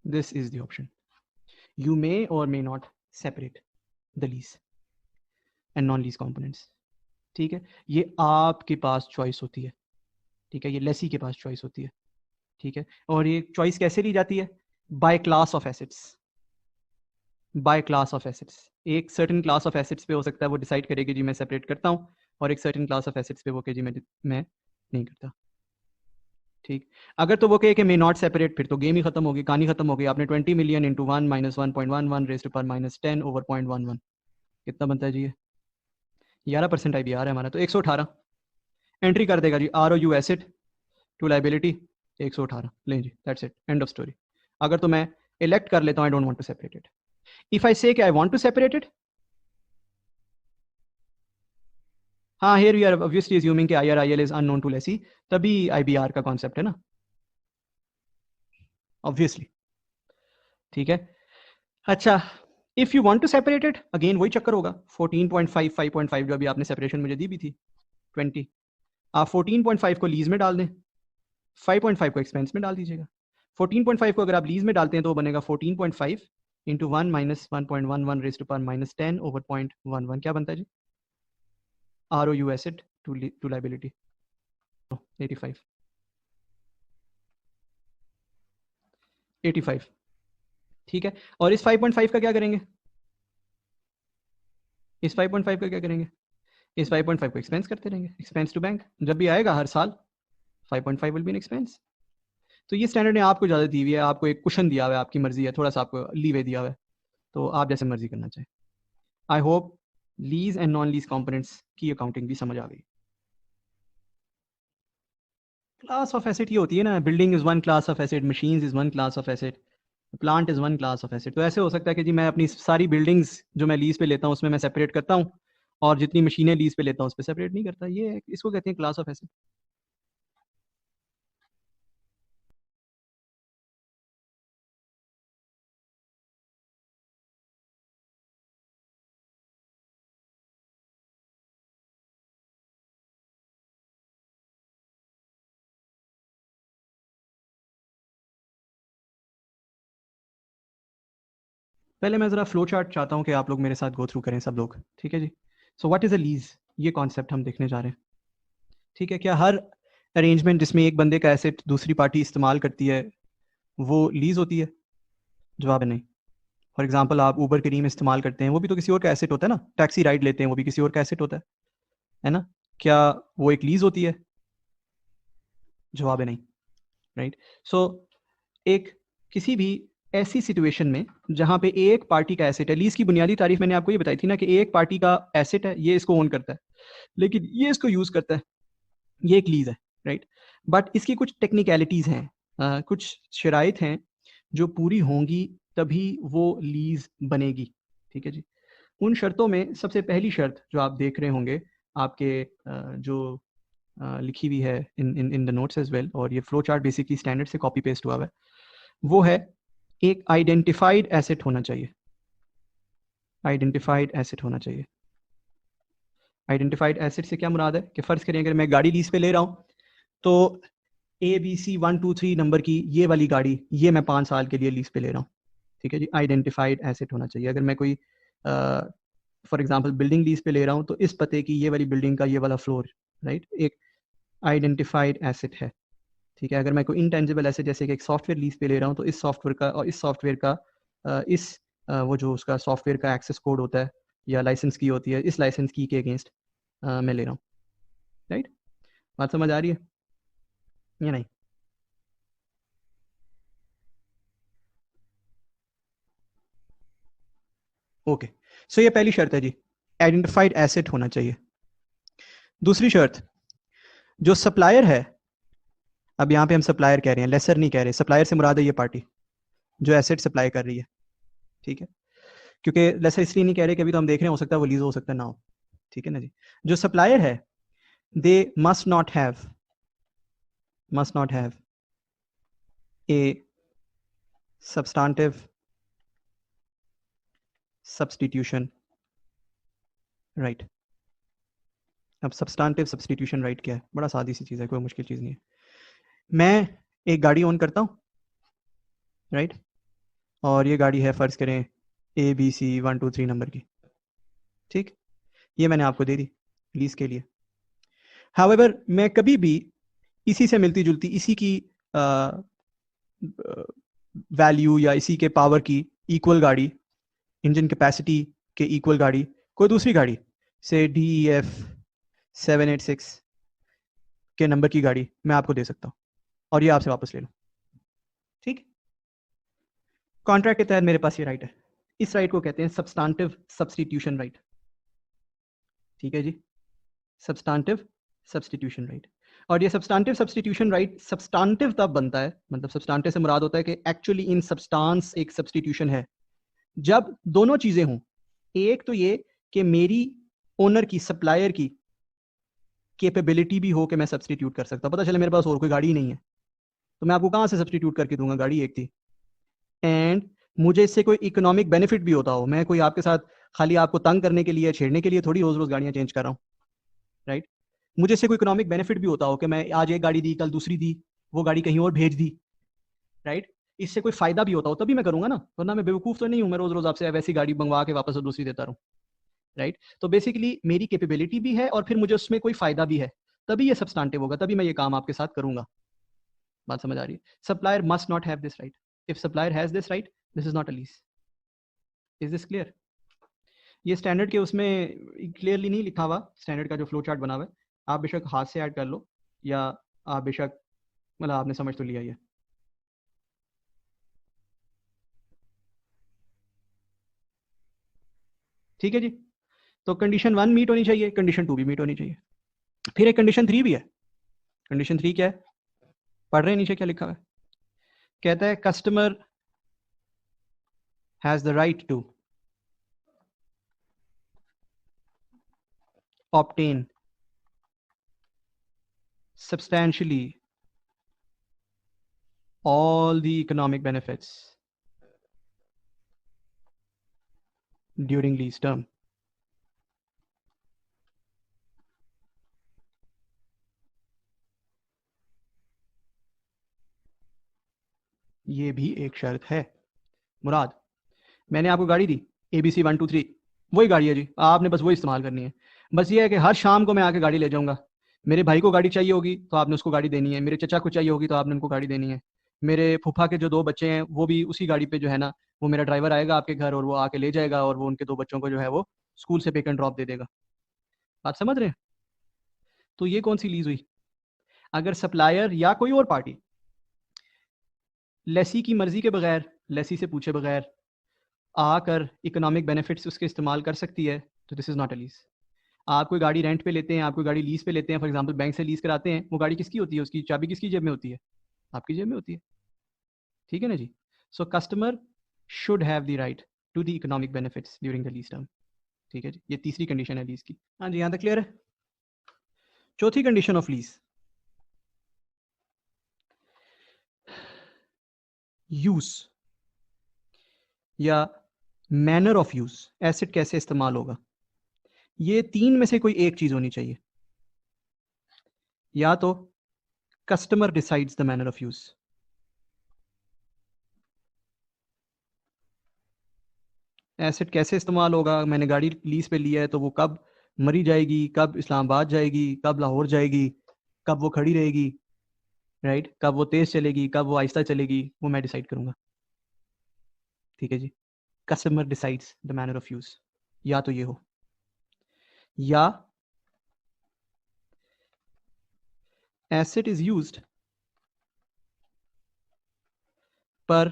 Speaker 1: This is the option. You may or may not separate the lease and non-lease components. ठीक है, ये आपके पास चॉइस होती है। ठीक है, ये लेसी के पास चॉइस होती है। ठीक है, और ये चॉइस कैसे ली जाती है? By class of assets. By class of assets. एक सर्टेन क्लास ऑफ एसेट्स पे हो सकता है वो डिसाइड करेगी जी मैं सेपरेट करता हूँ, और एक सर्टेन क्लास ऑफ एसेट्स पे वो कहे जी मैं नहीं करता। ठीक। अगर तो वो कहे कि मे नॉट सेपरेट, फिर तो गेम ही खत्म होगी, कहानी खत्म हो गई। आपने 20 million into 1 minus 1.11 raise to power minus 10 over 0.11 कितना बनता है जी? ये 11% IBR है हमारा, तो 118 एंट्री कर देगा जी। ROU एसेट टू लाइबिलिटी 118 लें जी, that's it, end of story. अगर तो मैं इलेक्ट कर लेता हूँ I don't want to separate it, if I say I want to separate it, हाँ here we are obviously assuming कि IRIL is unknown to lessee, तभी IBR का कॉन्सेप्ट है ना, ऑब्वियसली। ठीक है। अच्छा, if you want to separate it, again वही चक्कर होगा। 14.5 5.5 जो अभी आपने सेपरेशन मुझे दी भी थी 20, आप 14.5 को लीज में डाल दें, 5.5 को एक्सपेंस में डाल दीजिएगा। 14.5 को अगर आप लीज में डालते हैं तो वो बनेगा 14.5 into 1 minus 1.11 raise to power minus 10 over 0.11। क्या बनता है जी? ROU asset to liability 85। ठीक है, और इस 5.5 का क्या करेंगे? इस 5.5 का क्या करेंगे? इस 5.5 को एक्सपेंस करते रहेंगे, एक्सपेंस टू बैंक। जब भी आएगा हर साल 5.5 विल बी एन एक्सपेंस। तो ये स्टैंडर्ड ने आपको ज़्यादा दी हुई है, आपको एक कुशन दिया हुआ है, आपकी मर्जी है, थोड़ा सा आपको लीवे दिया हुआ है, तो आप जैसे मर्जी करना चाहें। I hope lease and non lease components की अकाउंटिंग भी समझ आ गई। क्लास ऑफ एसेट ये होती है ना, building is one class of asset, machines is one class of asset, plant is one class of asset. तो ऐसे हो सकता है कि जी मैं अपनी सारी बिल्डिंग्स जो मैं लीज पे लेता हूँ उसमें मैं सेपरेट करता हूँ, और जितनी मशीनें लीज पे लेता हूँ उस पर सेपरेट नहीं करता। ये इसको कहते हैं क्लास ऑफ एसेट। पहले मैं ज़रा फ्लो चार्ट चाहता हूँ कि आप लोग मेरे साथ गो थ्रू करें सब लोग, ठीक है जी। So what is a lease, ये कॉन्सेप्ट हम देखने जा रहे हैं, ठीक है। क्या हर अरेंजमेंट जिसमें एक बंदे का एसेट दूसरी पार्टी इस्तेमाल करती है वो लीज होती है? जवाब है नहीं। फॉर एग्जाम्पल आप ऊबर करीम इस्तेमाल करते हैं, वो भी तो किसी और का एसेट होता है ना। टैक्सी राइड लेते हैं, वो भी किसी और का एसेट होता है ना। क्या वो एक लीज होती है? जवाब है नहीं, राइट। सो एक किसी भी ऐसी सिचुएशन में जहां पे एक पार्टी का एसेट है, लीज की बुनियादी तारीफ मैंने आपको ये बताई थी ना कि एक पार्टी का एसेट है, ये इसको ओन करता है, लेकिन ये इसको यूज करता है, ये एक लीज है, राइट। बट इसकी कुछ टेक्निकलिटीज हैं, कुछ शराइत हैं जो पूरी होंगी तभी वो लीज बनेगी, ठीक है जी। उन शर्तों में सबसे पहली शर्त जो आप देख रहे होंगे आपके जो लिखी हुई है in in in the notes as well, और ये फ्लो चार्ट बेसिकली स्टैंडर्ड से कॉपी पेस्ट हुआ है, वो है एक आइडेंटिफाइड एसेट होना चाहिए। आइडेंटिफाइड एसेट होना चाहिए। आइडेंटिफाइड एसेट से क्या मुराद है कि फ़र्ज़ करें अगर मैं गाड़ी लीज पे ले रहा हूँ तो ABC 1 2 3 नंबर की ये वाली गाड़ी, ये मैं 5 साल के लिए लीज पे ले रहा हूँ, ठीक है जी। आइडेंटिफाइड एसेट होना चाहिए। अगर मैं कोई फॉर एग्जांपल बिल्डिंग लीज पे ले रहा हूँ तो इस पते की ये वाली बिल्डिंग का ये वाला फ्लोर, राइट, एक आइडेंटिफाइड एसेट है, ठीक है। अगर मैं कोई इंटेंजिबल एसेट जैसे कि एक सॉफ्टवेयर लीज पे ले रहा हूँ तो इस सॉफ्टवेयर का और इस सॉफ्टवेयर का वो जो उसका सॉफ्टवेयर का एक्सेस कोड होता है या लाइसेंस की होती है, इस लाइसेंस की के अगेंस्ट मैं ले रहा हूँ, राइट। बात समझ आ रही है या नहीं? ओके। सो ये पहली शर्त है जी, आइडेंटिफाइड एसेट होना चाहिए। दूसरी शर्त, जो सप्लायर है, अब यहाँ पे हम सप्लायर कह रहे हैं, लेसर नहीं कह रहे, सप्लायर से मुराद है ये पार्टी जो एसेट सप्लाई कर रही है, ठीक है। क्योंकि लेसर इसलिए नहीं कह रहे कि अभी तो हम देख रहे हैं, हो सकता है वो लीज हो सकता है ना हो, ठीक है ना जी। जो सप्लायर है, दे must not have a substantive substitution right। अब सब्सटेंटिव सब्सटीट्यूशन राइट क्या है? बड़ा सादी सी चीज़ है, कोई मुश्किल चीज़ नहीं है। मैं एक गाड़ी ओन करता हूँ, राइट, और ये गाड़ी है फ़र्ज़ करें ABC 1 2 3 नंबर की, ठीक। ये मैंने आपको दे दी लीज के लिए। हाउएवर मैं कभी भी इसी से मिलती जुलती, इसी की वैल्यू या इसी के पावर की इक्वल गाड़ी, इंजन कैपेसिटी के इक्वल गाड़ी, कोई दूसरी गाड़ी से DEF 786 के नंबर की गाड़ी मैं आपको दे सकता हूँ और ये आपसे वापस ले लूँ, ठीक। कॉन्ट्रैक्ट के तहत मेरे पास ये राइट है। इस राइट को कहते हैं सब्सटेंटिव सब्सटीट्यूशन राइट, ठीक है जी, सब्सटेंटिव सब्सटीट्यूशन राइट। और ये सब्सटेंटिव सब्सटीट्यूशन राइट सब्सटेंटिव तब बनता है, मतलब सब्सटेंटिव से मुराद होता है कि एक्चुअली इन सब्सटेंस एक सब्सटीट्यूशन है, जब दोनों चीजें हों। एक तो ये कि मेरी ओनर की, सप्लायर की कैपेबिलिटी भी हो कि मैं सब्सटीट्यूट कर सकता हूँ। पता चले मेरे पास और कोई गाड़ी ही नहीं है तो मैं आपको कहाँ से सब्सटीट्यूट करके दूंगा, गाड़ी एक थी। एंड मुझे इससे कोई इकोनॉमिक बेनिफिट भी होता हो, मैं कोई आपके साथ खाली आपको तंग करने के लिए, छेड़ने के लिए थोड़ी रोज रोज गाड़ियां चेंज कर रहा हूँ, राइट। मुझे इससे कोई इकोनॉमिक बेनिफिट भी होता हो कि मैं आज एक गाड़ी दी, कल दूसरी दी, वो गाड़ी कहीं और भेज दी, राइट। इससे कोई फायदा भी होता हो तभी मैं करूंगा ना, वरना मैं बेवकूफ तो नहीं हूं मैं रोज रोज आपसे वैसी गाड़ी मंगवा के वापस दूसरी देता रहूं, राइट। तो बेसिकली मेरी कैपेबिलिटी भी है और फिर मुझे उसमें कोई फायदा भी है, तभी ये सब्सटेंटिव होगा, तभी मैं ये काम आपके साथ करूंगा। बात समझ आ रही है? Supplier must not have this right. If supplier has this right, this is not a lease. Is this clear? ये स्टैंडर्ड के उसमें क्लियरली नहीं लिखा हुआ, स्टैंडर्ड का जो फ्लो चार्ट बना हुआ है, आप बेशक हाथ से ऐड कर लो या आप बेशक, मतलब आपने समझ तो लिया ये, ठीक है जी। तो कंडीशन 1 मीट होनी चाहिए, कंडीशन 2 भी मीट होनी चाहिए। फिर एक कंडीशन 3 भी है। कंडीशन 3 क्या है, पढ़ रहे हैं नीचे क्या लिखा हुआ है? कहता है customer has the right to obtain substantially all the economic benefits during lease term. ये भी एक शर्त है। मुराद, मैंने आपको गाड़ी दी ABC 1 2 3, वही गाड़ी है जी, आपने बस वही इस्तेमाल करनी है। बस ये है कि हर शाम को मैं आके गाड़ी ले जाऊंगा। मेरे भाई को गाड़ी चाहिए होगी तो आपने उसको गाड़ी देनी है, मेरे चचा को चाहिए होगी तो आपने उनको गाड़ी देनी है, मेरे फूफा के जो 2 बच्चे हैं वो भी उसी गाड़ी पे जो है ना, वो मेरा ड्राइवर आएगा आपके घर और वो आके ले जाएगा और वो उनके 2 बच्चों को जो है वो स्कूल से पिक एंड ड्रॉप दे देगा। बात समझ रहे हैं? तो ये कौन सी लीज हुई? अगर सप्लायर या कोई और पार्टी लेसी की मर्जी के बगैर, लेसी से पूछे बगैर आकर इकोनॉमिक बेनिफिट्स उसके इस्तेमाल कर सकती है तो this is not a lease. आप कोई गाड़ी रेंट पे लेते हैं, आप कोई गाड़ी लीज पे लेते हैं, फॉर एग्जांपल बैंक से लीज कराते हैं, वो गाड़ी किसकी होती है? उसकी चाबी किसकी जेब में होती है? आपकी जेब में होती है। ठीक है ना जी? So customer should have the right to the economic benefits during the lease term. ठीक है जी, ये तीसरी कंडीशन है लीज की। हाँ जी, यहाँ तक क्लियर है? चौथी कंडीशन ऑफ लीज, यूज या मैनर ऑफ यूज, एसेट कैसे इस्तेमाल होगा। ये 3 में से कोई एक चीज होनी चाहिए। या तो customer decides the manner of use, asset कैसे इस्तेमाल होगा, मैंने गाड़ी लीज पे लिया है तो वो कब मरी जाएगी, कब इस्लामाबाद जाएगी, कब लाहौर जाएगी, कब वो खड़ी रहेगी, राइट, कब वो तेज चलेगी, कब वो आहिस्ता चलेगी, वो मैं डिसाइड करूंगा। ठीक है जी, customer decides the manner of use. या तो ये हो, या एसेट इज यूज्ड पर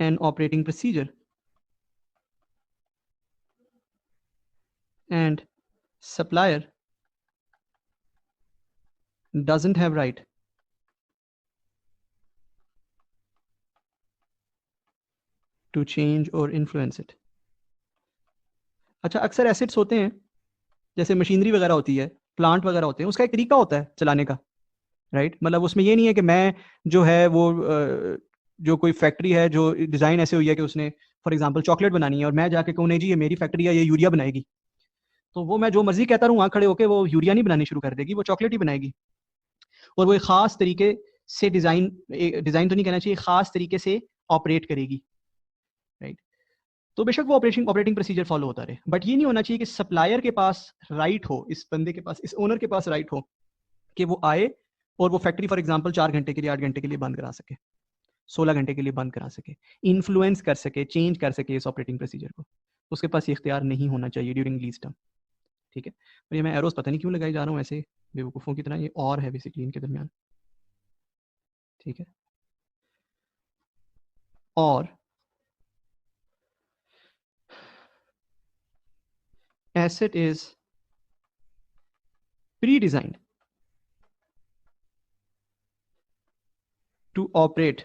Speaker 1: an operating procedure and supplier doesn't have right to change or influence it. अच्छा, अक्सर एसेट्स होते हैं जैसे मशीनरी वगैरह होती है, प्लांट वगैरह होते हैं, उसका एक तरीका होता है चलाने का, राइट। मतलब उसमें ये नहीं है कि मैं जो है वो जो कोई फैक्ट्री है जो डिज़ाइन ऐसे हुई है कि उसने फॉर एग्जांपल चॉकलेट बनानी है और मैं जाके कहूँ नहीं जी ये मेरी फैक्ट्री है, ये यूरिया बनाएगी, तो वो मैं जो मर्जी कहता रहूँ वहाँ खड़े होकर वो यूरिया नहीं बनानी शुरू कर देगी, वो चॉकलेट ही बनाएगी। और वो एक ख़ास तरीके से डिज़ाइन तो नहीं कहना चाहिए, ख़ास तरीके से ऑपरेट करेगी, राइट। तो बेशक वो ऑपरेटिंग प्रोसीजर फॉलो होता रहे, बट ये नहीं होना चाहिए कि सप्लायर के पास राइट हो, इस बंदे के पास, इस ओनर के पास राइट हो कि वो आए और वो फैक्ट्री फॉर एग्जांपल 4 घंटे के लिए, 8 घंटे के लिए बंद करा सके, 16 घंटे के लिए बंद करा सके, इन्फ्लुएंस कर सके, चेंज कर सके इस ऑपरेटिंग प्रोसीजर को। उसके पास ये इख्तियार नहीं होना चाहिए ड्यूरिंग लीज टर्म। ठीक है, और ये मैं एरोस पता नहीं क्यों लगाई जा रहा हूँ ऐसे बेवकूफ़ों की तरह, ये और है बेसिकली इनके दरमियान। ठीक है, और asset is pre-designed to operate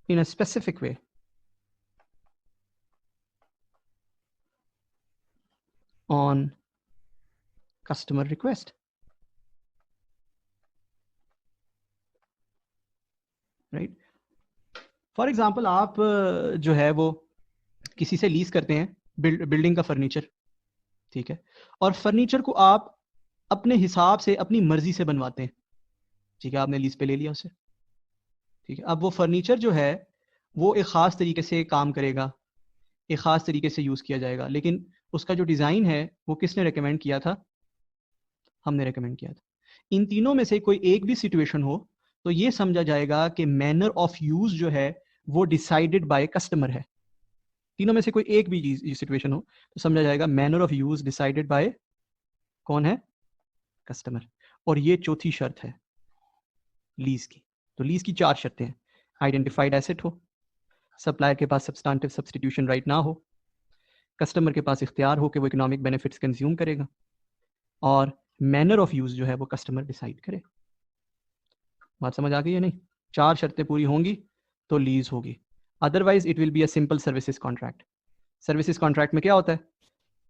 Speaker 1: in a specific way on customer request, right? For example आप जो है वो किसी से लीज करते हैं बिल्डिंग का फर्नीचर, ठीक है, और फर्नीचर को आप अपने हिसाब से अपनी मर्जी से बनवाते हैं, ठीक है, आपने लीज पे ले लिया उसे, ठीक है। अब वो फर्नीचर जो है वो एक ख़ास तरीके से काम करेगा, एक ख़ास तरीके से यूज़ किया जाएगा, लेकिन उसका जो डिज़ाइन है वो किसने रेकमेंड किया था? हमने रेकमेंड किया था। इन तीनों में से कोई एक भी सिचुएशन हो तो ये समझा जाएगा कि मैनर ऑफ यूज़ जो है वो डिसाइडेड बाय कस्टमर है। तीनों में से कोई एक भी सिचुएशन हो तो समझा जाएगा manner of use decided by कौन है? कस्टमर। और ये चौथी शर्त है लीज की। तो लीज की 4 शर्तें हैं। आइडेंटिफाइड एसेट हो, सप्लायर के पास सब्सटेंटिव सब्स्टिट्यूशन राइट ना हो, कस्टमर के पास इख्तियार हो कि वो इकोनॉमिक बेनिफिट्स कंज्यूम करेगा, और मैनर ऑफ यूज़ जो है वो कस्टमर डिसाइड करे। बात समझ आ गई या नहीं? 4 शर्तें पूरी होंगी तो लीज होगी, otherwise it will be a simple services contract. Services contract में क्या होता है,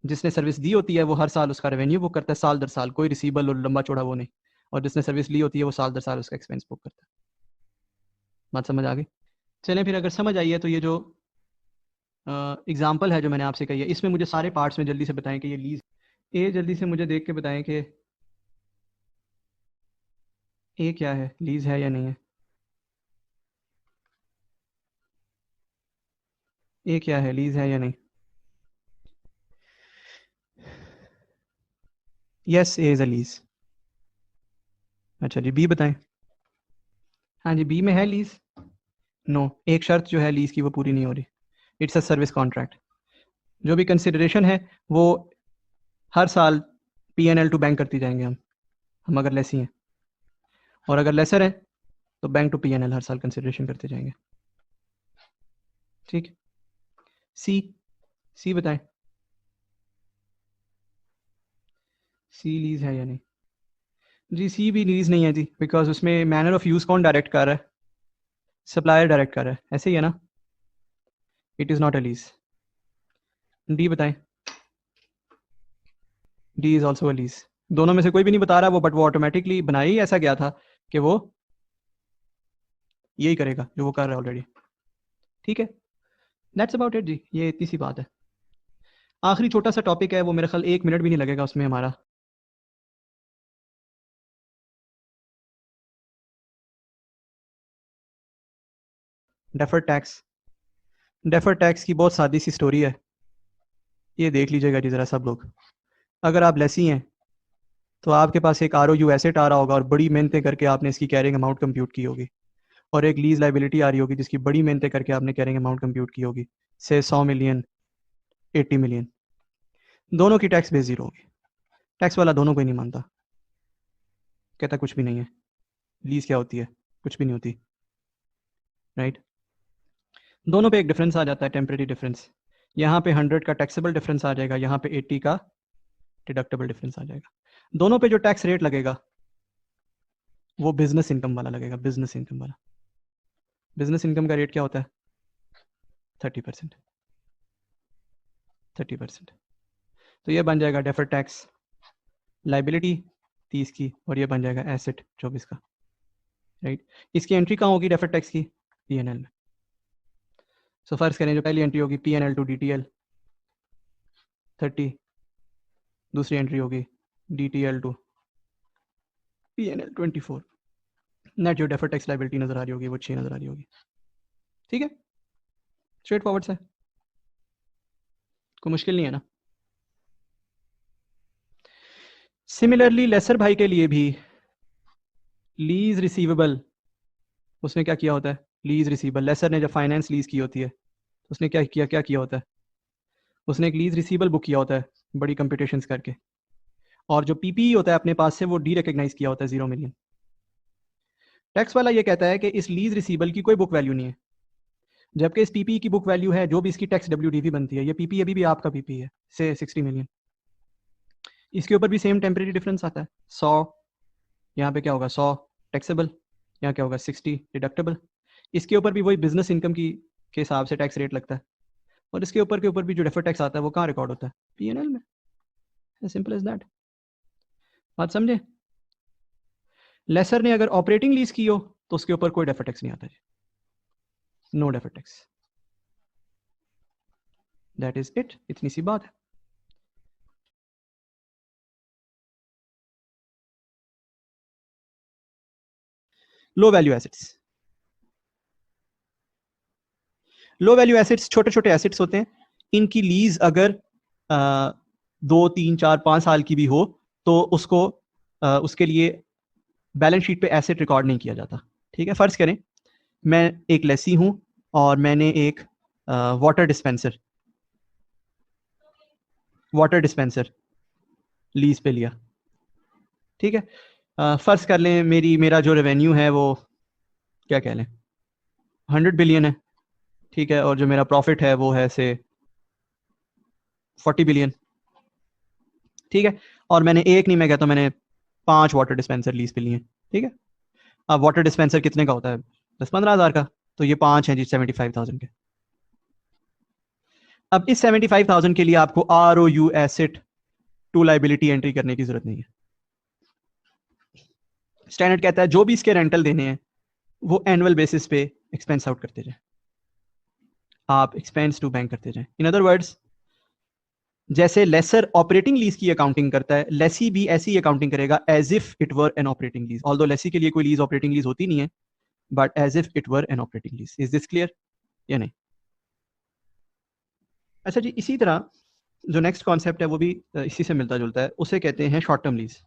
Speaker 1: जिसने सर्विस दी होती है वो हर साल उसका रेवेन्यू बुक करता है, साल दर साल, कोई रिसीबल और लंबा चौड़ा वो नहीं, और जिसने सर्विस ली होती है वो साल दर साल उसका एक्सपेंस बुक करता है। बात समझ आ गई? चलें फिर, अगर समझ आई है तो ये जो एग्जाम्पल है जो मैंने आपसे कही है, इसमें मुझे सारे पार्ट्स में जल्दी से बताएं कि ये लीज, ए जल्दी से मुझे देख के बताएं कि ए क्या है, लीज है या नहीं है? ए क्या है, लीज है या नहीं? Yes, A is a lease. अच्छा जी, बी बताएं। हाँ जी, बी में है लीज। नो, एक शर्त जो है लीज की वो पूरी नहीं हो रही। It's a service contract. जो भी कंसिडरेशन है वो हर साल P&L टू बैंक करती जाएंगे हम अगर लेसी हैं, और अगर लेसर है तो बैंक टू P&L हर साल कंसिडरेशन करते जाएंगे। ठीक। सी, सी बताएं, सी लीज है या नहीं? जी, सी भी लीज नहीं है जी, बिकॉज उसमें मैनर ऑफ यूज कौन डायरेक्ट कर रहा है? सप्लायर डायरेक्ट कर रहा है, ऐसे ही है ना? It is not a lease. D बताएं। D is also a lease. दोनों में से कोई भी नहीं बता रहा वो, बट वो ऑटोमेटिकली बनाया ही ऐसा गया था कि वो यही करेगा जो वो कर रहा है ऑलरेडी। ठीक है, दैट्स अबाउट इट जी, ये इतनी सी बात है। आखिरी छोटा सा टॉपिक है, वो मेरे ख्याल 1 मिनट भी नहीं लगेगा उसमें हमारा। Deferred tax. डेफर्ड टैक्स की बहुत सादी सी स्टोरी है, ये देख लीजिएगा जी ज़रा सब लोग। अगर आप लेसी हैं तो आपके पास एक ROU एसेट आ रहा होगा और बड़ी मेहनतें करके आपने इसकी कैरिंग अमाउंट कंप्यूट की होगी, और एक लीज लाइबिलिटी आ रही होगी जिसकी बड़ी मेहनतें करके आपने कैरिंग अमाउंट कंप्यूट की होगी, से 100 मिलियन, 80 मिलियन। दोनों की टैक्स बेस जीरो होगी। टैक्स वाला दोनों को ही नहीं मानता, कहता कुछ भी नहीं है। लीज क्या होती है? कुछ भी नहीं होती, राइट? दोनों पे एक डिफरेंस आ जाता है, टेम्परेरी डिफरेंस। यहाँ पे 100 का टैक्सेबल डिफरेंस आ जाएगा, यहाँ पे 80 का डिडक्टेबल डिफरेंस आ जाएगा। दोनों पे जो टैक्स रेट लगेगा वो बिजनेस इनकम वाला लगेगा, बिजनेस इनकम वाला। बिजनेस इनकम का रेट क्या होता है? 30%। 30%। तो ये बन जाएगा डेफर्ड टैक्स लाइबिलिटी 30 की, और ये बन जाएगा एसेट 24 का, राइट? इसकी एंट्री कहाँ होगी डेफर्ड टैक्स की? P&L में। सो फर्ज करें जो पहली एंट्री होगी P&L टू DTL 30, दूसरी एंट्री होगी DTL टू P&L 24। नेट जो डेफर्ड टैक्स लाइबिलिटी नजर आ रही होगी वो 6 नजर आ रही होगी। ठीक है, स्ट्रेट फॉरवर्ड से, कोई मुश्किल नहीं है ना? सिमिलरली लेसर भाई के लिए भी लीज रिसीवेबल, उसने क्या किया होता है? लीज रिसीवेबल, लेसर ने जब फाइनेंस लीज की होती है उसने क्या किया होता है? उसने एक लीज रिसीवेबल बुक किया होता है बड़ी कंप्यूटेशंस करके, और जो PPE होता है अपने पास से वो डी रिकग्नाइज किया होता है 0 मिलियन। टैक्स वाला ये कहता है कि इस लीज रिसीवेबल की कोई बुक वैल्यू नहीं है, जबकि इस PPE की बुक वैल्यू है जो भी इसकी टैक्स WDV बनती है। ये PPE अभी भी आपका PPE है, से 60 मिलियन। इसके ऊपर भी सेम टेम्परेरी डिफरेंस आता है, 100, यहाँ पे क्या होगा 100 टैक्सेबल, यहाँ क्या होगा 60 डिडक्टेबल। इसके ऊपर भी वही बिजनेस इनकम की के हिसाब से टैक्स रेट लगता है, और इसके ऊपर भी जो डेफर्ड टैक्स आता है वो कहाँ रिकॉर्ड होता है? P&L में। Simple as that. बात समझे? लेसर ने अगर ऑपरेटिंग लीज की हो तो उसके ऊपर कोई डेफर्ड टैक्स नहीं आता जी, no deferred tax. That is it, इतनी सी बात है। Low value assets. Low value assets छोटे छोटे एसेट्स होते हैं, इनकी लीज अगर 2, 3, 4, 5 साल की भी हो तो उसको उसके लिए बैलेंस शीट पे एसेट रिकॉर्ड नहीं किया जाता। ठीक है, फर्ज करें मैं एक लेसी हूं और मैंने एक वाटर डिस्पेंसर लीज पे लिया। ठीक है, फर्ज कर लें मेरा जो रेवेन्यू है वो क्या कह लें 100 बिलियन है। ठीक है, और जो मेरा प्रॉफिट है वो है से 40 बिलियन, ठीक है। और मैंने एक नहीं, मैं कहता हूँ मैंने 5 वाटर डिस्पेंसर लीज पे लिए, ठीक है। अब वाटर डिस्पेंसर कितने का होता है? 10-15 हज़ार का, तो ये 5 हैं जी 75,000 के। अब इस 75,000 के लिए आपको ROU asset to liability entry करने की जरूरत नहीं है। स्टैंडर्ड कहता है जो भी इसके रेंटल देने हैं वो एनुअल बेसिस पे एक्सपेंस आउट करते जाए, आप एक्सपेंस टू बैंक करते जाए। इन अदर वर्ड्स, जैसे लेसर ऑपरेटिंग लीज की अकाउंटिंग करता है, लेसी भी ऐसी अकाउंटिंग करेगा as if it were an operating lease. Although lessee के लिए कोई लीज ऑपरेटिंग लीज होती नहीं है, but as if it were an operating lease. Is this clear या नहीं? अच्छा जी, इसी तरह जो नेक्स्ट कॉन्सेप्ट है वो भी इसी से मिलता जुलता है, उसे कहते हैं short term lease.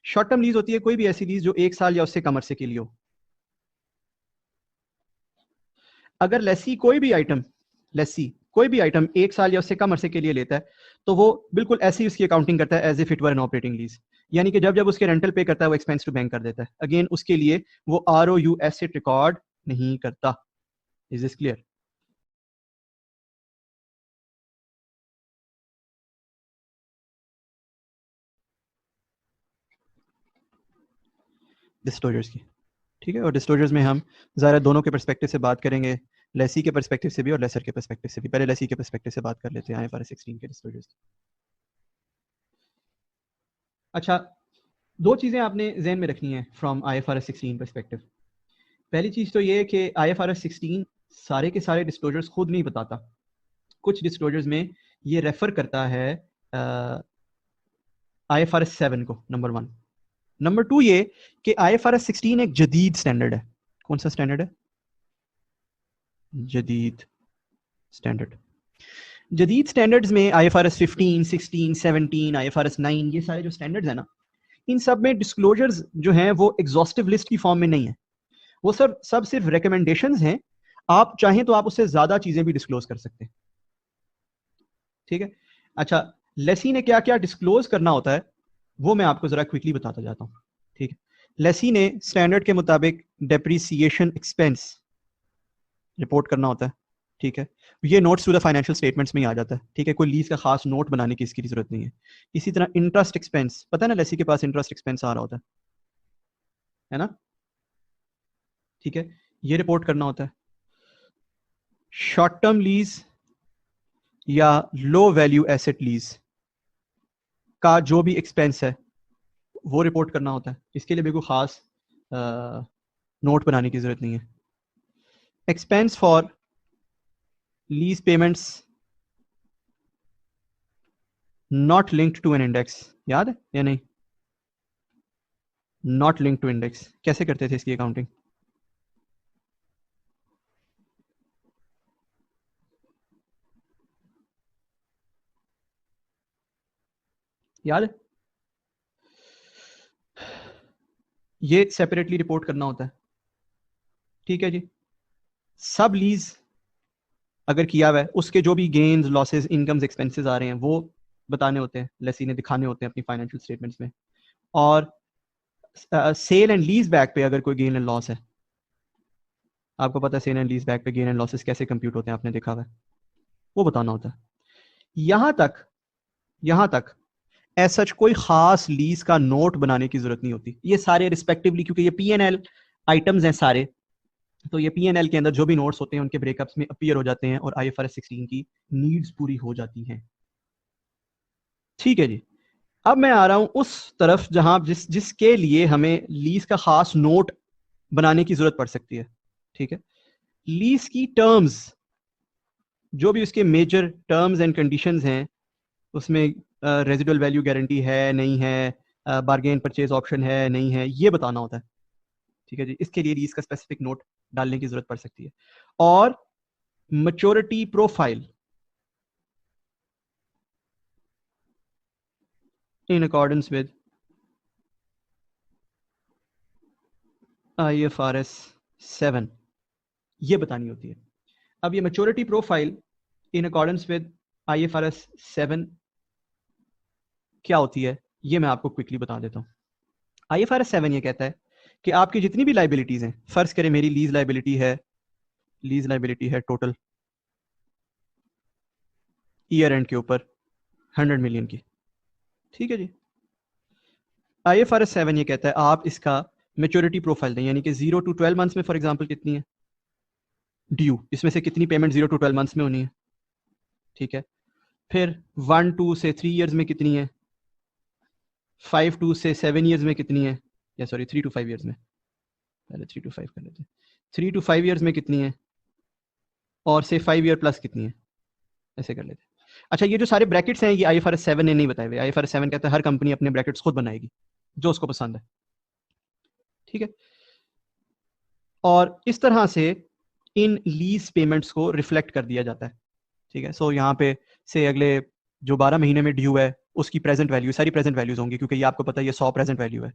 Speaker 1: Short term lease होती है कोई भी ऐसी लीज जो 1 साल या उससे कम अरसे के लिए हो। अगर लेसी कोई भी आइटम 1 साल या उससे कम अरसे के लिए लेता है तो वो बिल्कुल ऐसी उसकी अकाउंटिंग करता है as if it were an operating lease, यानी कि जब जब उसके रेंटल पे करता है वो एक्सपेंस टू बैंक कर देता है। अगेन उसके लिए वो ROU एसेट रिकॉर्ड नहीं करता। Is this clear? डिस्क्लोजर्स की, ठीक है। और डिस्क्लोजर्स में हम ज़रा दोनों के पर्सपेक्टिव से बात करेंगे, लेसी के पर्सपेक्टिव से भी और लेसर के पर्सपेक्टिव से भी। पहले लेसी के पर्सपेक्टिव से बात कर लेते हैं IFRS 16 के डिस्क्लोजर्स। अच्छा, दो चीज़ें आपने जहन में रखनी है फ्रॉम IFRS 16 पर्सपेक्टिव। पहली चीज़ तो ये है कि IFRS 16 सारे के सारे डिस्क्लोजर्स खुद नहीं बताता। कुछ डिस्क्लोजर्स में ये रेफर करता है IFRS 7 को, नंबर 1। नंबर 2 ये कि IFRS 16 एक जदीद स्टैंडर्ड है। कौन सा स्टैंडर्ड है? जदीद स्टैंडर्ड। जदीद स्टैंडर्ड्स में IFRS 15, 16, 17, IFRS 9, ये सारे जो स्टैंडर्ड्स हैं ना, इन सब में डिस्क्लोजर्स जो हैं वो एग्जॉस्टिव लिस्ट की फॉर्म में नहीं है। वो सब सिर्फ रिकमेंडेशंस हैं। आप चाहें तो आप उससे ज्यादा चीजें भी डिस्क्लोज कर सकते हैं, ठीक है। अच्छा, लेसी ने क्या क्या डिस्क्लोज करना होता है वो मैं आपको जरा क्विकली बताता जाता हूँ, ठीक है। लेसी ने स्टैंडर्ड के मुताबिक डेप्रिसिएशन एक्सपेंस रिपोर्ट करना होता है, ठीक है। ये notes to the financial statements में ही आ जाता है, ठीक है। कोई लीज का खास नोट बनाने की इसकी जरूरत नहीं है। इसी तरह इंटरेस्ट एक्सपेंस, पता है ना लेसी के पास इंटरेस्ट एक्सपेंस आ रहा होता है ना, ठीक है। ये रिपोर्ट करना होता है। शॉर्ट टर्म लीज या लो वैल्यू एसेट लीज का जो भी एक्सपेंस है वो रिपोर्ट करना होता है। इसके लिए भी कोई खास नोट बनाने की जरूरत नहीं है। Expense for lease payments not linked to an index, याद है या नहीं? नॉट लिंक्ड टू इंडेक्स कैसे करते थे इसकी अकाउंटिंग? याद है? ये सेपरेटली रिपोर्ट करना होता है, ठीक है जी। सब लीज अगर किया हुआ है उसके जो भी गेन्स, लॉसेस, इनकम्स, एक्सपेंसेस आ रहे हैं वो बताने होते हैं, लेसी ने दिखाने होते हैं अपनी फाइनेंशियल स्टेटमेंट्स में। और सेल एंड लीज बैक पे अगर कोई गेन एंड लॉस है, आपको पता है सेल एंड लीज बैक पे गेन एंड लॉसेस कैसे कंप्यूट होते हैं, आपने देखा हुआ है, वो बताना होता है। यहां तक एज सच कोई खास लीज का नोट बनाने की जरूरत नहीं होती। ये सारे रिस्पेक्टिवली, क्योंकि ये P&L आइटम्स हैं सारे, तो ये P&L के अंदर जो भी नोट्स होते हैं उनके ब्रेकअप्स में अपीयर हो जाते हैं और IFRS 16 की नीड्स पूरी हो जाती हैं, ठीक है जी। अब मैं आ रहा हूं उस तरफ जहां जिसके लिए हमें लीज का खास नोट बनाने की जरूरत पड़ सकती है, ठीक है। लीज की टर्म्स, जो भी उसके मेजर टर्म्स एंड कंडीशंस हैं, उसमें रेजिडुअल वैल्यू गारंटी है नहीं है, बार्गेन परचेज ऑप्शन है नहीं है, ये बताना होता है, ठीक है जी। इसके लिए लीज का स्पेसिफिक नोट डालने की जरूरत पड़ सकती है। और maturity profile in accordance with IFRS 7, ये बतानी होती है। अब ये maturity profile in accordance with IFRS 7 क्या होती है ये मैं आपको क्विकली बता देता हूं। IFRS 7 ये कहता है कि आपकी जितनी भी लाइबिलिटीज हैं, फर्ज करें मेरी लीज लाइबिलिटी है टोटल ईयर एंड के ऊपर 100 मिलियन की। ठीक है जी। IFRS 7 ये कहता है आप इसका मेच्योरिटी प्रोफाइल दें, यानी कि 0 to 12 मंथ्स में फॉर एग्जांपल कितनी है ड्यू, इसमें से कितनी पेमेंट 0 to 12 मंथ्स में होनी है। ठीक है, फिर 1 to से 3 ईयर्स में कितनी है, 5 to से 7 ईयर्स में कितनी है, या सॉरी 3 to 5 ईयर्स में, पहले 3 to 5 कर लेते हैं, 3 to 5 ईयर्स में कितनी है, और से 5 ईयर प्लस कितनी है, ऐसे कर लेते हैं। अच्छा, ये जो सारे ब्रैकेट्स हैं ये IFRS 7 ने नहीं बताए हुए। IFRS 7 कहता है हर कंपनी अपने ब्रैकेट्स खुद बनाएगी जो उसको पसंद है। ठीक है, और इस तरह से इन लीज पेमेंट्स को रिफ्लेक्ट कर दिया जाता है। ठीक है, सो यहाँ पे से अगले जो 12 महीने में ड्यू है उसकी प्रेजेंट वैल्यू, सारी प्रेजेंट वैल्यूज होंगी, क्योंकि ये आपको पता है ये 100 प्रेजेंट वैल्यू है।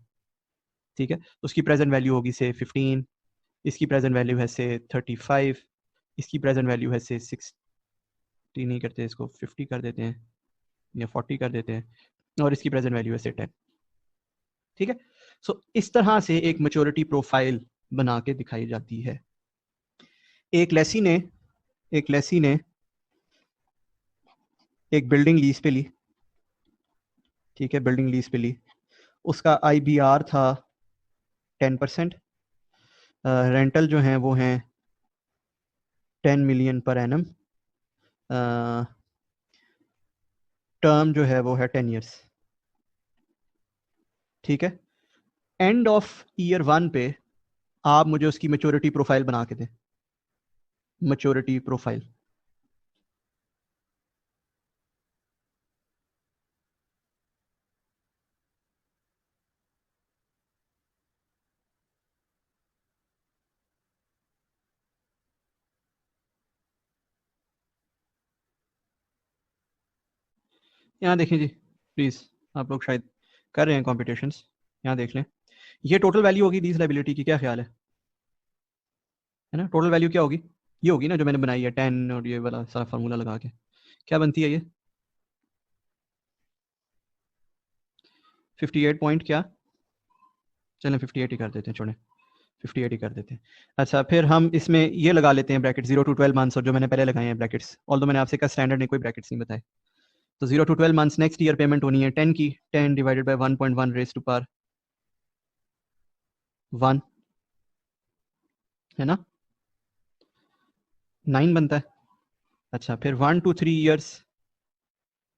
Speaker 1: ठीक है, उसकी प्रेजेंट वैल्यू होगी से 15, इसकी प्रेजेंट वैल्यू है से 35, इसकी प्रेजेंट वैल्यू है से 60 नहीं करते, इसको 50 कर देते हैं या 40 कर देते हैं, और इसकी प्रेजेंट वैल्यू है से 10। ठीक है, सो इस तरह से एक मैच्योरिटी प्रोफाइल बना के दिखाई जाती है। एक लेसी ने एक बिल्डिंग लीज पे ली। ठीक है, बिल्डिंग लीज पे ली, उसका IBR था 10%, रेंटल जो हैं वो हैं 10 मिलियन पर एनम, टर्म जो है वो है 10 ईयर्स। ठीक है, एंड ऑफ ईयर 1 पे आप मुझे उसकी मैच्योरिटी प्रोफाइल बना के दें, मैच्योरिटी प्रोफाइल। यहाँ देखें जी प्लीज़, आप लोग शायद कर रहे हैं कॉम्पिटिशन्स, यहाँ देख लें, ये टोटल वैल्यू होगी लीज लाइबिलिटी की, क्या ख्याल है ना? टोटल वैल्यू क्या होगी? ये होगी ना जो मैंने बनाई है 10 और ये वाला सारा फार्मूला लगा के, क्या बनती है ये 58 पॉइंट क्या, चलें 58 ही कर देते हैं, छोड़ें 58 ही कर देते हैं। अच्छा, फिर हम इसमें ये लगा लेते हैं ब्रैकेट 0 to 12 मंथ्स, और जो मैंने पहले लगाए हैं ब्रैकेट्स, ऑल दो मैंने आपसे कहा स्टैंडर्ड ने कोई ब्रैकेट्स नहीं बताए। तो 0 to 12 months next year payment होनी है 10 की, 10 divided by 1.1 raise to power 1, है ना, 9 बनता है। अच्छा, फिर 1 to 3 ईयर्स,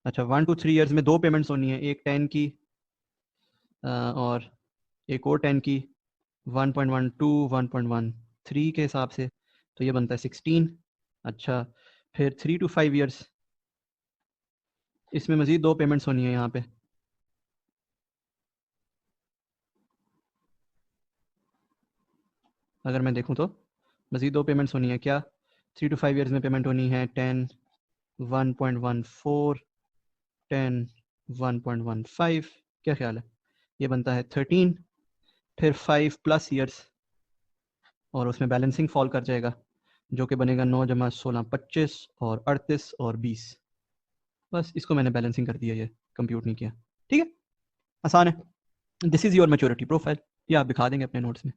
Speaker 1: अच्छा 1 to 3 ईयर्स में दो पेमेंट्स होनी है, एक 10 की और एक और 10 की, 1.12 1.13 के हिसाब से, तो ये बनता है 16। अच्छा, फिर 3 to 5 ईयर्स, इसमें मज़ीद दो पेमेंट्स होनी है यहाँ पे, अगर मैं देखूँ तो मज़ीद दो पेमेंट्स होनी है, क्या 3 to 5 ईयर्स में पेमेंट होनी है 10 1.14 10 1.15, क्या ख्याल है, ये बनता है 13। फिर 5 प्लस ईयर्स और उसमें बैलेंसिंग फॉल कर जाएगा, जो कि बनेगा 9 जमा 16 25 और 38 और 20। बस इसको मैंने बैलेंसिंग कर दिया, ये कंप्यूट नहीं किया। ठीक है, आसान है। This is your maturity profile, ये आप दिखा देंगे अपने नोट्स में।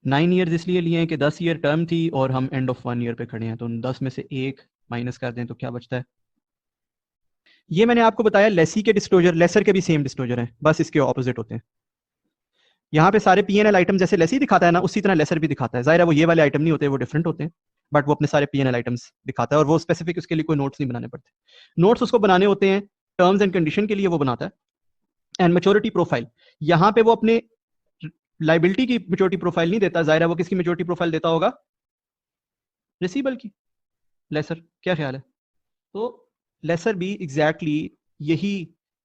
Speaker 1: 9 ईयर्स इसलिए लिए हैं कि 10 ईयर टर्म थी और हम एंड ऑफ 1 ईयर पे खड़े हैं, तो 10 में से एक माइनस कर दें तो क्या बचता है। ये मैंने आपको बताया लेसी के डिस्क्लोजर, लेसर के भी सेम डिस्क्लोजर हैं, बस इसके ऑपोजिट होते हैं। यहाँ पे सारे P&L आइटम जैसे लेसी दिखाता है ना, उसी तरह लेसर भी दिखाता है। जाहिर है वो ये वाले आइटम नहीं होते, वो डिफरेंट होते हैं, बट वो अपने सारे P&L आइटम्स दिखाता है, और वो स्पेसिफिक उसके लिए कोई नोट्स नहीं बनाने पड़ते। नोट्स उसको बनाने होते हैं टर्म्स एंड कंडीशन के लिए, वो बनाता है। एंड मैच्योरिटी प्रोफाइल, यहाँ पे वो अपने लाइबिलिटी की मैच्योरिटी प्रोफाइल नहीं देता, जाहिर है वो किसकी मैच्योरिटी प्रोफाइल देता होगा, रिसीवेबल की, लेसर, क्या ख्याल है। तो लेसर भी एग्जैक्टली यही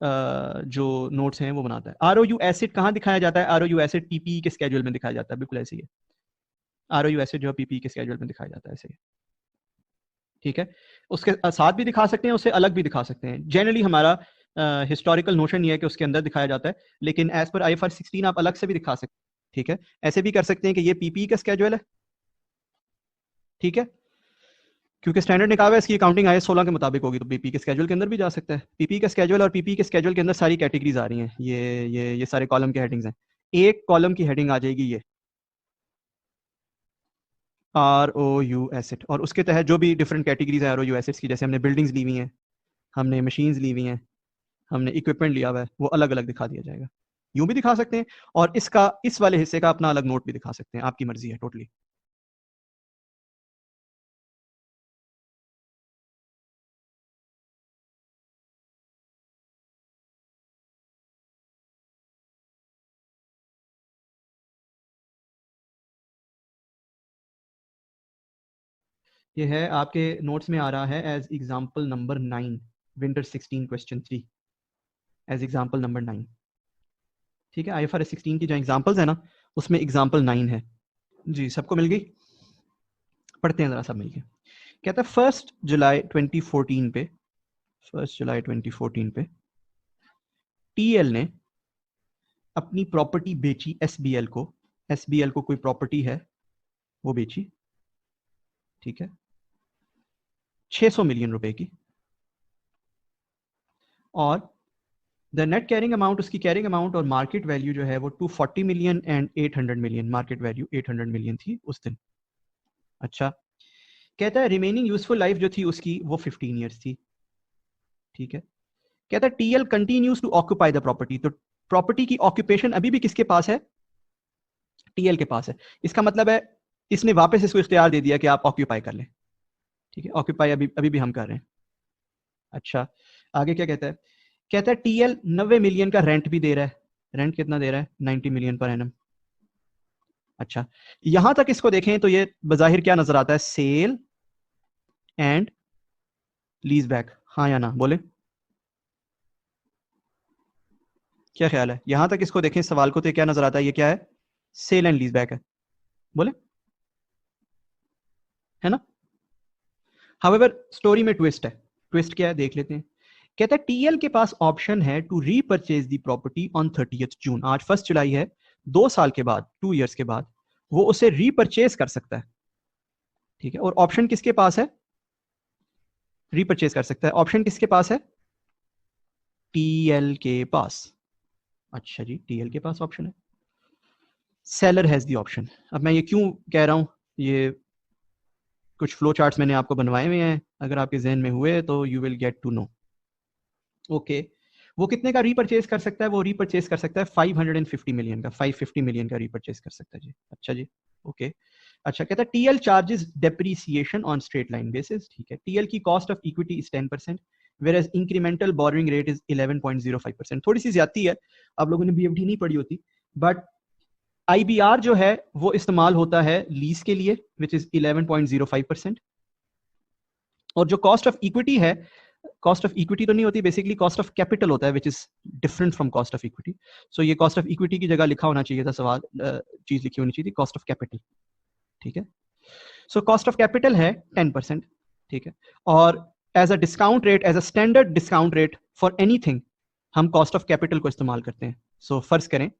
Speaker 1: जो नोट्स हैं वो बनाता है। ROU एसिड कहाँ दिखाया जाता है, ROU एसिड PPE के स्केड्यूल में दिखाया जाता है, बिल्कुल ऐसे ही है। ROU एसिड जो है PPE के स्केड्यूल में दिखाया जाता है, ऐसे ही। ठीक है, उसके साथ भी दिखा सकते हैं, उससे अलग भी दिखा सकते हैं। जनरली हमारा हिस्टोरिकल नोशन ये है कि उसके अंदर दिखाया जाता है, लेकिन एज पर IFRS 16 आप अलग से भी दिखा सकते हैं। ठीक है, ऐसे भी कर सकते हैं कि ये PPE का स्केड्यूल है, ठीक है, क्योंकि स्टैंडर्ड ने कहा है इसकी अकाउंटिंग IAS 16 के मुताबिक होगी, तो PPE के स्केड्यूल के अंदर भी जा सकता है। PPE का स्केड्यूल, और PPE के स्केड्यूल के अंदर सारी कैटेगरीज आ रही हैं, ये सारे कॉलम के हेडिंग्स हैं। एक कॉलम की हेडिंग आ जाएगी ये, ROU एसेट, और उसके तहत जो भी डिफरेंट कैटेगरीज है ROU एसेट्स की, जैसे हमने बिल्डिंग्स ली हुई हैं, हमने मशीन्स ली हुई हैं, हमने इक्विपमेंट लिया हुआ है, वो अलग अलग दिखा दिया जाएगा। यूं भी दिखा सकते हैं और इसका इस वाले हिस्से का अपना अलग नोट भी दिखा सकते हैं, आपकी मर्जी है टोटली। ये है आपके नोट्स में आ रहा है as example number 9, winter 16 question 3, as example number 9। ठीक है, IFRS 16 की जो एग्जाम्पल्स है ना, उसमें एग्जाम्पल 9 है जी। सबको मिल गई? पढ़ते हैं जरा सब मिलके। कहता है 1 जुलाई 2014 पे, 1 जुलाई 2014 पे टीएल ने अपनी प्रॉपर्टी बेची एसबीएल को। एसबीएल को कोई प्रॉपर्टी है, वो बेची, ठीक है, 600 मिलियन रुपए की। और द नेट कैरिंग अमाउंट, उसकी कैरिंग अमाउंट और मार्केट वैल्यू जो है वो 240 million and 800 million, market value 800 million थी उस दिन। अच्छा, कहता है रिमेनिंग यूजफुल लाइफ जो थी उसकी वो 15 ईयर्स थी। ठीक है, कहता है TL continues to occupy the property. तो प्रॉपर्टी की ऑक्यूपेशन अभी भी किसके पास है? टीएल के पास है। इसका मतलब है इसने वापस इसको इख्तियार दे दिया कि आप ऑक्यूपाई कर लें। ठीक है, ऑक्यूपाई अभी अभी भी हम कर रहे हैं। अच्छा, आगे क्या कहता है? कहता है टीएल 90 मिलियन का रेंट भी दे रहा है। रेंट कितना दे रहा है? 90 मिलियन पर एनम। अच्छा, यहां तक इसको देखें तो ये बजाहिर क्या नजर आता है? सेल एंड लीज बैक, हाँ या ना बोले, क्या ख्याल है? यहां तक इसको देखें सवाल को तो क्या नजर आता है? ये क्या है? सेल एंड लीज बैक है, बोले, है ना? हाउएवर स्टोरी में ट्विस्ट है। ट्विस्ट क्या है देख लेते हैं। कहता है टीएल के पास ऑप्शन है to repurchase the property on 30th June. आज 1 जुलाई है, 2 साल के बाद, 2 इयर्स के बाद वो उसे रीपरचेज कर सकता है। ठीक है, और ऑप्शन किसके पास है? रीपरचेज कर सकता है, ऑप्शन किसके पास है? टीएल के पास। अच्छा जी, टीएल के पास ऑप्शन है, सेलर हैज द ऑप्शन। अब मैं ये क्यों कह रहा हूं, ये कुछ फ्लो चार्ट्स मैंने आपको बनवाए हुए हैं, अगर आपके जहन में हुए तो you will get to know. Okay, वो कितने का रीपरचेज कर सकता है? वो रीपरचेज कर सकता है 550 मिलियन का, 550 मिलियन का रीपरचेज कर सकता है जी। अच्छा जी, ओके। अच्छा, कहता है TL charges depreciation on straight line basis. ठीक है, टीएल की cost of equity is 10%, whereas incremental borrowing rate is 11.05%। थोड़ी सी ज्यादा है, आप लोगों ने बीएफडी नहीं पढ़ी होती, बट आईबीआर जो है वो इस्तेमाल होता है लीज के लिए, विच इज 11.05%। और जो कॉस्ट ऑफ इक्विटी है, कॉस्ट ऑफ इक्विटी तो नहीं होती, बेसिकली कॉस्ट ऑफ कैपिटल होता है, which is different from cost of equity. So ये कॉस्ट ऑफ इक्विटी की जगह लिखा होना चाहिए था, सवाल चीज लिखी होनी चाहिए थी कॉस्ट ऑफ कैपिटल। ठीक है, सो कॉस्ट ऑफ कैपिटल है 10%। ठीक है, और as a discount rate, as a standard discount rate for anything, हम कॉस्ट ऑफ कैपिटल को इस्तेमाल करते हैं। सो फर्ज करें,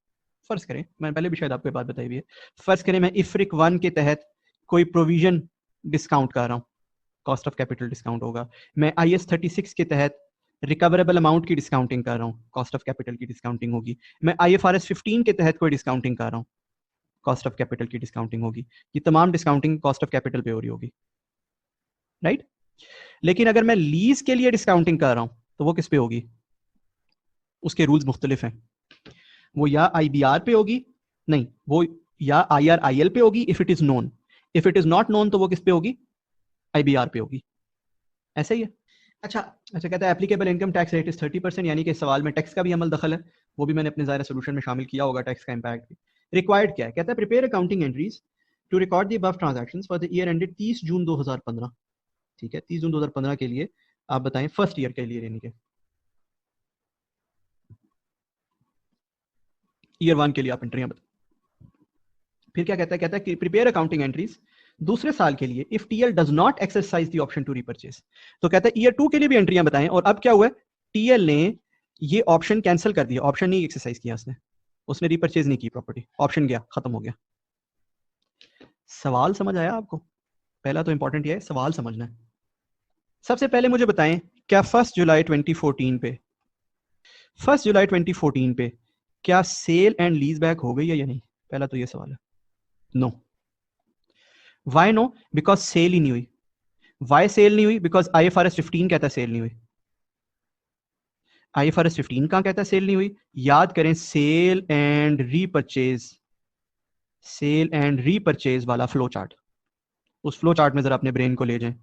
Speaker 1: मैं पहले भी शायद आपको बात बताई हुई है, फर्ज करें मैं इफ्रिक 1 के तहत कोई प्रोविजन डिस्काउंट कर रहा हूं, कॉस्ट ऑफ कैपिटल डिस्काउंट होगा। मैं IS 36 के तहत रिकवरेबल अमाउंट की डिस्काउंटिंग कर रहा हूँ, कॉस्ट ऑफ कैपिटल की डिस्काउंटिंग होगी। मैं IFRS 15 के तहत कोई डिस्काउंटिंग कर रहा हूँ, कॉस्ट ऑफ कैपिटल की डिस्काउंटिंग होगी। ये तमाम डिस्काउंटिंग कॉस्ट ऑफ कैपिटल पे हो रही होगी, राइट? लेकिन अगर मैं लीज के लिए डिस्काउंटिंग कर रहा हूं तो वो किस पे होगी? उसके रूल्स मुख्तलिफ हैं। वो या IBR पे होगी, नहीं, वो या IRIL पे होगी if it is known, if it is not known तो वो किस पे होगी? IBR पे होगी। ऐसा ही है। अच्छा अच्छा, कहता है applicable income tax rate is 30%, यानी कि सवाल में टैक्स का भी अमल दखल है, वो भी मैंने अपने ज़ाहिर सोल्यूशन में शामिल किया होगा, टैक्स का इम्पैक्ट भी। रिक्वायर्ड क्या है? कहता है prepare accounting entries to record the above transactions for the year ended 30 June 2015। ठीक है, 30 जून 2015 के लिए आप बताएं, फर्स्ट ईयर के लिए, यानी कि ईयर 1 के लिए आप एंट्रियां बताएं। फिर क्या कहता है? कहता है कि प्रिपेयर अकाउंटिंग एंट्रीज दूसरे साल के लिए if TL does not exercise the option to repurchase. तो कहता है ईयर 2 के लिए भी एंट्रियां बताएं, और अब क्या हुआ है? टीएल ने ये ऑप्शन कैंसिल कर दिया, ऑप्शन नहीं एक्सरसाइज किया उसने, उसने रीपरचेज नहीं की प्रॉपर्टी, ऑप्शन गया, खत्म हो गया। सवाल समझ आया आपको? पहला तो इंपॉर्टेंट ये है, सवाल समझना है। सबसे पहले मुझे बताएं, क्या 1 जुलाई 2014 पे, 1 जुलाई 2014 पे क्या सेल एंड लीज बैक हो गई है या नहीं? पहला तो ये सवाल है। No. Why no? Because sale ही नहीं हुई। वाई सेल नहीं हुई? बिकॉज IFRS 15 कहता है सेल नहीं हुई। IFRS 15 कहां कहता है सेल नहीं हुई? याद करें, sale and repurchase, sale and repurchase वाला फ्लो चार्ट, उस फ्लो चार्ट में जरा अपने ब्रेन को ले जाएं।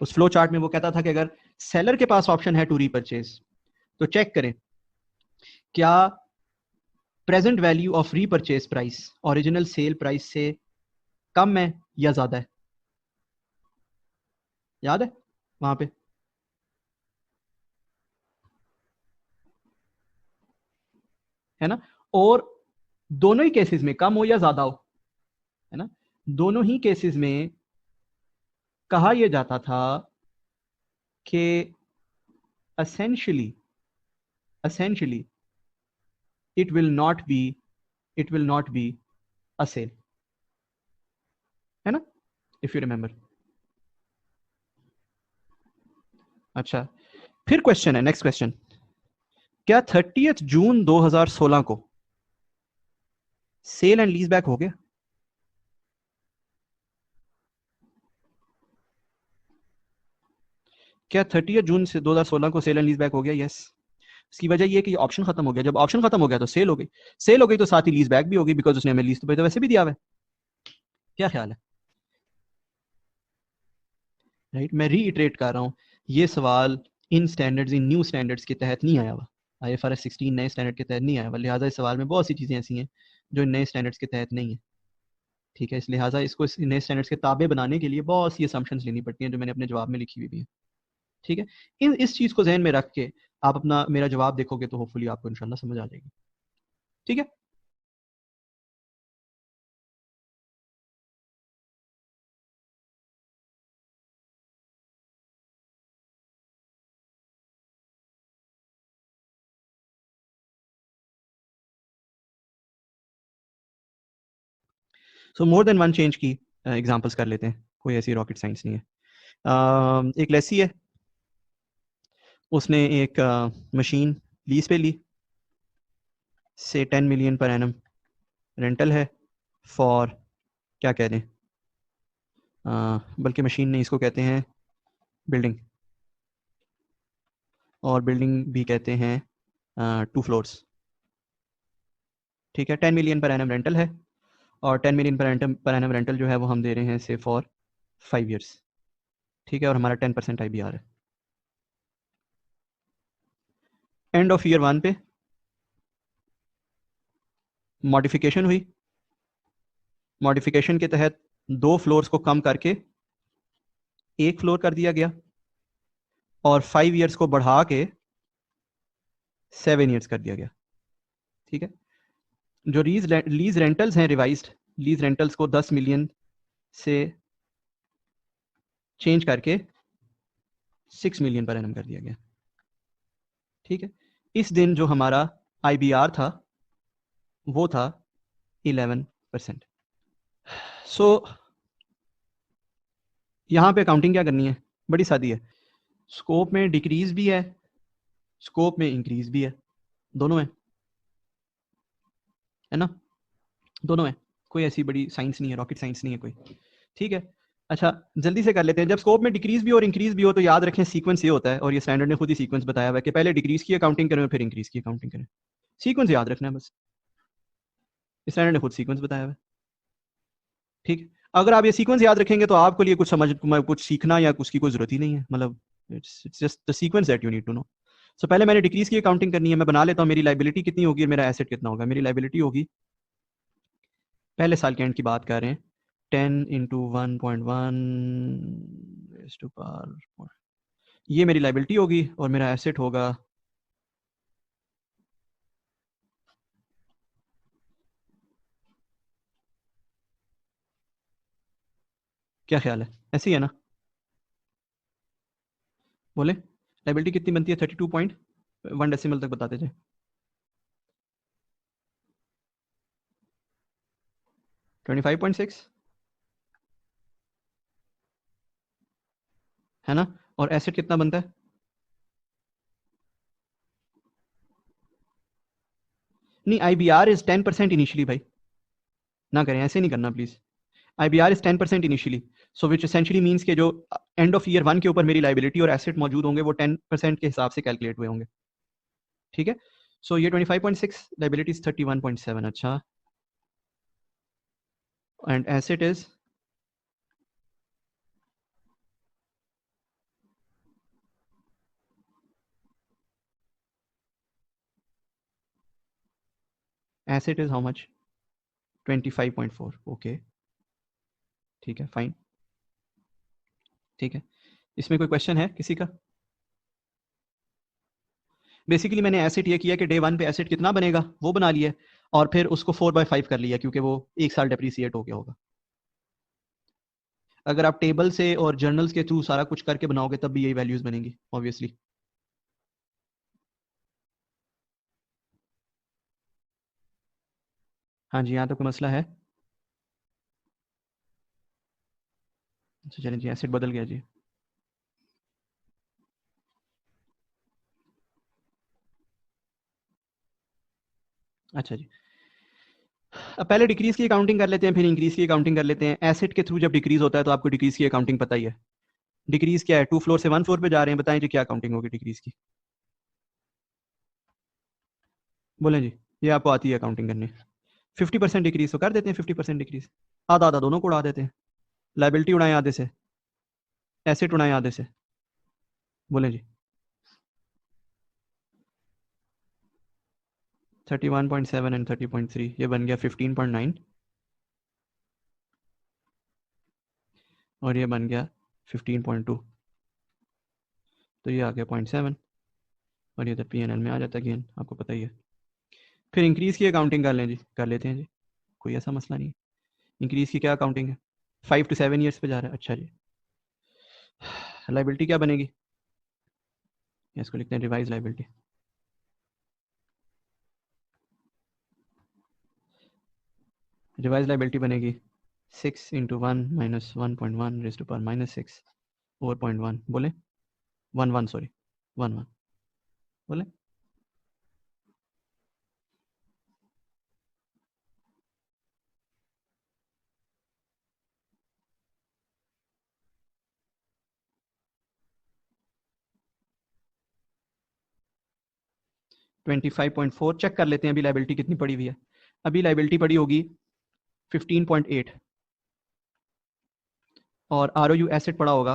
Speaker 1: उस फ्लो चार्ट में वो कहता था कि अगर सेलर के पास ऑप्शन है टू रीपरचेज तो चेक करें क्या present value of repurchase price original sale price से कम है या ज्यादा है। याद है वहां पे? है ना? और दोनों ही केसेस में कम हो या ज्यादा हो, है ना, दोनों ही केसेस में कहा यह जाता था कि essentially essentially it will not be, it will not be a sale, है ना, इफ यू रिमेंबर। अच्छा, फिर क्वेश्चन है, नेक्स्ट क्वेश्चन, क्या 30 जून 2016 को सेल एंड लीज बैक हो गया? क्या 30 जून से 2016 को सेल एंड लीज बैक हो गया? यस। इसकी वजह ये है कि ऑप्शन खत्म हो गया, जब ऑप्शन खत्म हो गया तो सेल हो गई, सेल हो गई तो साथ ही लीज बैक भी होगी, बिकॉज उसने हमें लीज तो वैसे भी दिया हुआ है। क्या ख्याल है? राइट, मैं रीइटरेट कर रहा हूँ, ये सवाल इन स्टैंडर्ड्स, इन न्यू स्टैंडर्ड्स के तहत नहीं आया हुआ, IFRS 16 नए स्टैंडर्ड के तहत नहीं आया हुआ, लिहाजा इस सवाल में बहुत सी चीज़ें ऐसी हैं जो नए स्टैंडर्ड्स के तहत नहीं है। ठीक है, इस लिहाजा इसको इस नए स्टैंडर्ड्स के ताबे बनाने के लिए बहुत सी असम्पशंस लेनी पड़ती हैं जो मैंने अपने जवाब में लिखी हुई भी है। ठीक है, इस चीज़ को जहन में रख के आप अपना मेरा जवाब देखोगे तो होपफुली आपको इंशाल्लाह समझ आ जाएगी। ठीक है। सो मोर देन वन चेंज की एग्जांपल्स कर लेते हैं, कोई ऐसी रॉकेट साइंस नहीं है। एक लेसी है, उसने एक मशीन लीज पे ली, से 10 मिलियन पर एनम रेंटल है फॉर, क्या कह दें, बल्कि मशीन नहीं, इसको कहते हैं बिल्डिंग, और बिल्डिंग भी कहते हैं 2 फ्लोर्स। ठीक है, 10 मिलियन पर एनम रेंटल है, और 10 मिलियन पर एनम रेंटल जो है वो हम दे रहे हैं से फॉर 5 ईयर्स। ठीक है, और हमारा 10% IBR है। एंड ऑफ ईयर 1 पे मॉडिफिकेशन हुई, मॉडिफिकेशन के तहत 2 फ्लोर्स को कम करके 1 फ्लोर कर दिया गया, और 5 ईयर्स को बढ़ा के 7 ईयर्स कर दिया गया। ठीक है, जो लीज रेंटल्स हैं, रिवाइज्ड लीज रेंटल्स को 10 मिलियन से चेंज करके 6 मिलियन पर एनम कर दिया गया। ठीक है, इस दिन जो हमारा IBR था वो था 11%। सो यहाँ पे अकाउंटिंग क्या करनी है, बड़ी सादी है, स्कोप में डिक्रीज भी है, स्कोप में इंक्रीज भी है, दोनों है ना, दोनों है, कोई ऐसी बड़ी साइंस नहीं है, रॉकेट साइंस नहीं है कोई। ठीक है, अच्छा जल्दी से कर लेते हैं। जब स्कोप में डिक्रीज भी और इंक्रीज भी हो तो याद रखें सीक्वेंस ये होता है, और ये स्टैंडर्ड ने खुद ही सीक्वेंस बताया हुआ है कि पहले डिक्रीज की अकाउंटिंग करें फिर इंक्रीज की अकाउंटिंग करें। सीक्वेंस याद रखना है बस, स्टैंडर्ड ने खुद सीक्वेंस बताया हुआ है। ठीक है, अगर आप ये सीक्वेंस याद रखेंगे तो आपके लिए कुछ सीखना या उसकी कोई जरूरत ही नहीं है, मतलब it's just the sequence that you need to know. So पहले मैंने डिक्रीज की अकाउंटिंग करनी है, मैं बना लेता हूँ मेरी लाइबिलिटी कितनी होगी और मेरा एसेट कितना होगा। मेरी लाइबिलिटी होगी, पहले साल के एंड की बात कर रहे हैं, 10 × 1.1 ये मेरी लाइबिलिटी होगी, और मेरा एसेट होगा, क्या ख्याल है, ऐसी है ना? बोले लाइबिलिटी कितनी बनती है? 32.1 तक बताते थे, 25.6 है ना, और एसेट कितना बनता है? नहीं, IBR इज 10% इनिशियली भाई, ना करें, ऐसे नहीं करना please. IBR is 10% initially, so which essentially means के जो एंड ऑफ ईयर 1 के ऊपर मेरी लाइबिलिटी और एसेट मौजूद होंगे वो 10% के हिसाब से कैलकुलेट हुए होंगे, ठीक है। सो ये 25.6, लाइबिलिटी इज 31.7, अच्छा, and asset is how much, 25.4, okay, ठीक है, फाइन, ठीक है। इसमें कोई क्वेश्चन है किसी का? बेसिकली मैंने एसेट ये किया कि डे 1 पे एसेट कितना बनेगा वो बना लिया, और फिर उसको 4/5 कर लिया, क्योंकि वो एक साल डेप्रीसिएट हो गया होगा। अगर आप टेबल से और जर्नल्स के थ्रू सारा कुछ करके बनाओगे तब भी यही वैल्यूज बनेंगी ऑब्वियसली। हाँ जी, यहाँ तो कोई मसला है? अच्छा चलें जी, एसेट बदल गया जी। अच्छा जी, अब पहले डिक्रीज की अकाउंटिंग कर लेते हैं, फिर इंक्रीज की अकाउंटिंग कर लेते हैं। एसेट के थ्रू जब डिक्रीज होता है तो आपको डिक्रीज की अकाउंटिंग पता ही है। डिक्रीज क्या है, 2 फ्लोर से 1 फ्लोर पे जा रहे हैं, बताएं जी क्या अकाउंटिंग होगी डिक्रीज की? बोलें जी, ये आपको आती है अकाउंटिंग करनी? 50% डिक्रीज तो कर देते हैं, 50% डिक्रीज, आधा आधा दोनों को उड़ा देते हैं, लाइबिलिटी उड़ाएं आधे से, एसेट उड़ाएं आधे से। बोलें जी, 31.7 एंड 30.3, ये बन गया 15.9, और ये बन गया 15.2, तो ये आ गया 0.7, और ये तो P&L में आ जाता है गेन, आपको पता ही है। फिर इंक्रीज की अकाउंटिंग कर लें जी, कर लेते हैं जी, कोई ऐसा मसला नहीं है। इंक्रीज की क्या अकाउंटिंग है? 5 to 7 ईयर्स पे जा रहा है, अच्छा जी। लाइबिलिटी क्या बनेगी? इसको लिखते हैं रिवाइज लाइबिलिटी। रिवाइज लाइबिलिटी बनेगी 6 into 1 minus 1.1 raise to power minus 6 over 0.1, बोले 1 सॉरी 1 बोले। ट्वेंटी 5.4 चेक कर लेते हैं अभी लाइबिलिटी कितनी पड़ी हुई है। अभी लाइबिलिटी पड़ी होगी 15.8, और ROU एसेट पड़ा होगा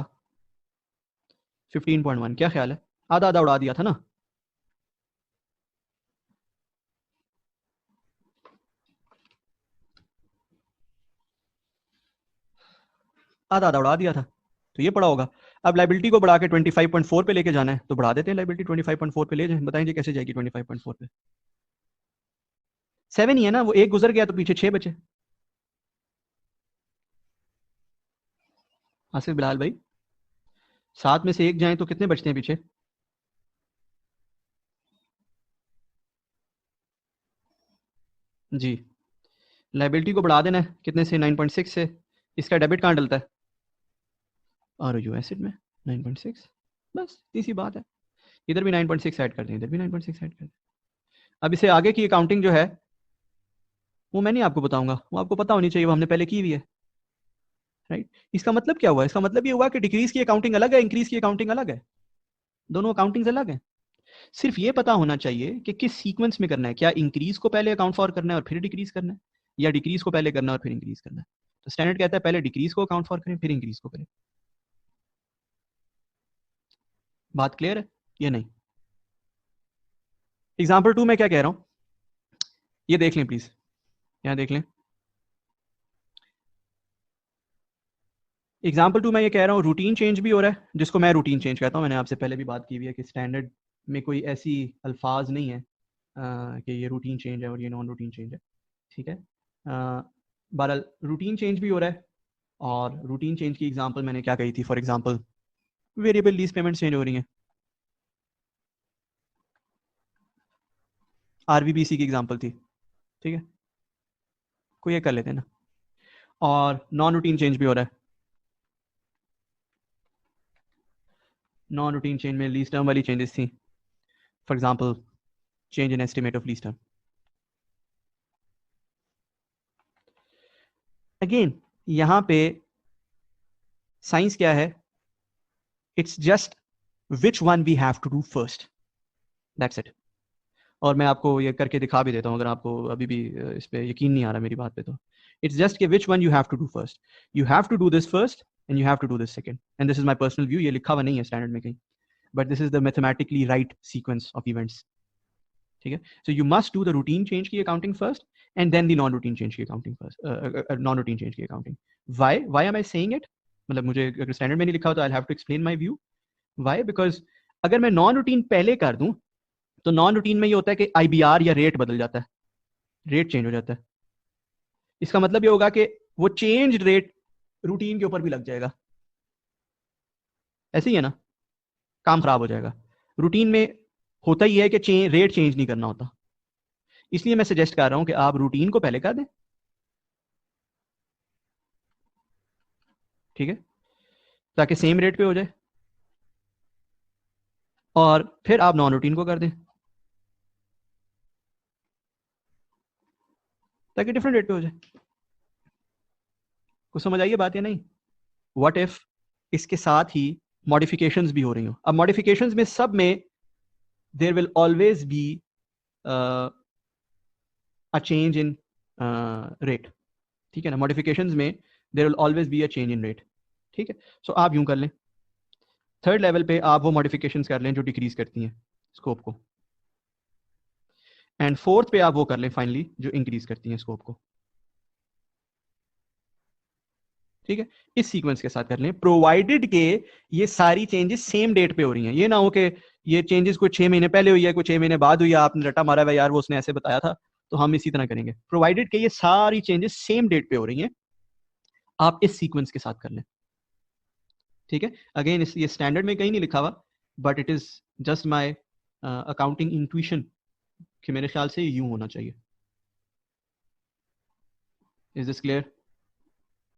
Speaker 1: 15.1, क्या ख्याल है? आधा आधा उड़ा दिया था ना? आधा आधा उड़ा दिया था, तो ये पड़ा होगा। अब लाइबिलिटी को बढ़ा के 25.4 पे लेके जाना है, तो बढ़ा देते हैं लाइबिलिटी 25.4 पे ले जाए, बताएं जी कैसे जाएगी 25.4 पे? 7 ही है ना, वो एक गुजर गया तो पीछे 6 बचे। आसिफ बिलाल भाई, 7 में से एक जाए तो कितने बचते हैं पीछे? जी, लाइबिलिटी को बढ़ा देना है कितने से, 9.6 से। इसका डेबिट कहाँ डलता है? ROU एसिड में 9.6, बस इतनी सी बात है। इधर भी 9.6 ऐड कर दें, इधर भी 9.6 ऐड कर दें। अब इसे आगे की अकाउंटिंग जो है वो मैं नहीं आपको बताऊंगा, वो आपको पता होनी चाहिए, वो हमने पहले की हुई है, राइट। इसका मतलब क्या हुआ? इसका मतलब ये हुआ कि डिक्रीज की अकाउंटिंग अलग है, इंक्रीज की अकाउंटिंग अलग है, दोनों अकाउंटिंग अलग है। सिर्फ ये पता होना चाहिए कि किस सीक्वेंस में करना है, क्या इंक्रीज को पहले अकाउंट फॉर करना है और फिर डिक्रीज करना है, या डिक्रीज को पहले करना है और फिर इंक्रीज करना है। तो स्टैंडर्ड कहता है पहले डिक्रीज को अकाउंट फॉर करें फिर इंक्रीज को करें। बात क्लियर है या नहीं? एग्जाम्पल 2 में क्या कह रहा हूं, ये देख लें प्लीज, यहाँ देख लें। एग्जाम्पल 2 मैं ये कह रहा हूँ रूटीन चेंज भी हो रहा है, जिसको मैं रूटीन चेंज कहता हूँ। मैंने आपसे पहले भी बात की हुई है कि स्टैंडर्ड में कोई ऐसी अल्फाज नहीं है कि ये रूटीन चेंज है और ये नॉन रूटीन चेंज है, ठीक है। बहरहाल रूटीन चेंज भी हो रहा है, और रूटीन चेंज की एग्जांपल मैंने क्या कही थी? For example variable lease payment change हो रही हैं, RVBC की एग्जांपल थी, ठीक है, कोई ये कर लेते हैं ना। और नॉन रूटीन चेंज भी हो रहा है, नॉन रूटीन चेंज में लीज टर्म वाली चेंजेस थी, for example change in estimate of lease term, again यहाँ पे साइंस क्या है, it's just which one we have to do first, that's it. और मैं आपको ये करके दिखा भी देता हूँ अगर आपको अभी भी इस पे यकीन नहीं आ रहा मेरी बात पे, तो इट्स जस्ट कि which one you have to do first, you have to do this first and you have to do this second, and this is my personal view, ये लिखा हुआ नहीं है स्टैंडर्ड में कहीं, but this is the mathematically right sequence of events, ठीक है। So you must do the routine change की accounting first and then the non routine change की accounting first, non routine change की accounting. Why am I saying it, मतलब मुझे अगर standard में नहीं लिखा हो तो I have to explain my view. Why, because अगर मैं नॉन रूटीन पहले कर दूं तो नॉन रूटीन में ये होता है कि आईबीआर या रेट बदल जाता है, रेट चेंज हो जाता है। इसका मतलब ये होगा कि वो चेंज रेट रूटीन के ऊपर भी लग जाएगा, ऐसे ही है ना, काम खराब हो जाएगा। रूटीन में होता ही है कि रेट चेंज नहीं करना होता, इसलिए मैं सजेस्ट कर रहा हूं कि आप रूटीन को पहले कर दें, ठीक है, ताकि सेम रेट पे हो जाए, और फिर आप नॉन रूटीन को कर दें ताकि डिफरेंट रेट पे हो जाए। कुछ समझ आइए बात या नहीं? व्हाट इफ इसके साथ ही मॉडिफिकेशंस भी हो रही हो? अब मॉडिफिकेशंस में सब में there will always be a change in rate, ठीक है ना, मॉडिफिकेशंस में there will always be a change in rate, ठीक है। सो आप यूं कर लें, थर्ड लेवल पे आप वो मॉडिफिकेशंस कर लें जो डिक्रीज करती हैं स्कोप को, एंड फोर्थ पे आप वो कर लें फाइनली जो इंक्रीज करती हैं स्कोप को, ठीक है। इस सीक्वेंस के साथ कर लें, प्रोवाइडेड के ये सारी चेंजेस सेम डेट पे हो रही हैं। ये ना हो कि ये चेंजेस कुछ 6 महीने पहले हुई है, कुछ 6 महीने बाद हुई है, आपने रटा मारा है यार वो उसने ऐसे बताया था तो हम इसी तरह करेंगे। प्रोवाइडेड के ये सारी चेंजेस सेम डेट पे हो रही हैं, आप इस सीक्वेंस के साथ कर लें, ठीक है। अगेन ये स्टैंडर्ड में कहीं नहीं लिखा हुआ, but it is just my accounting intuition कि मेरे ख्याल से यूं होना चाहिए। Is this clear?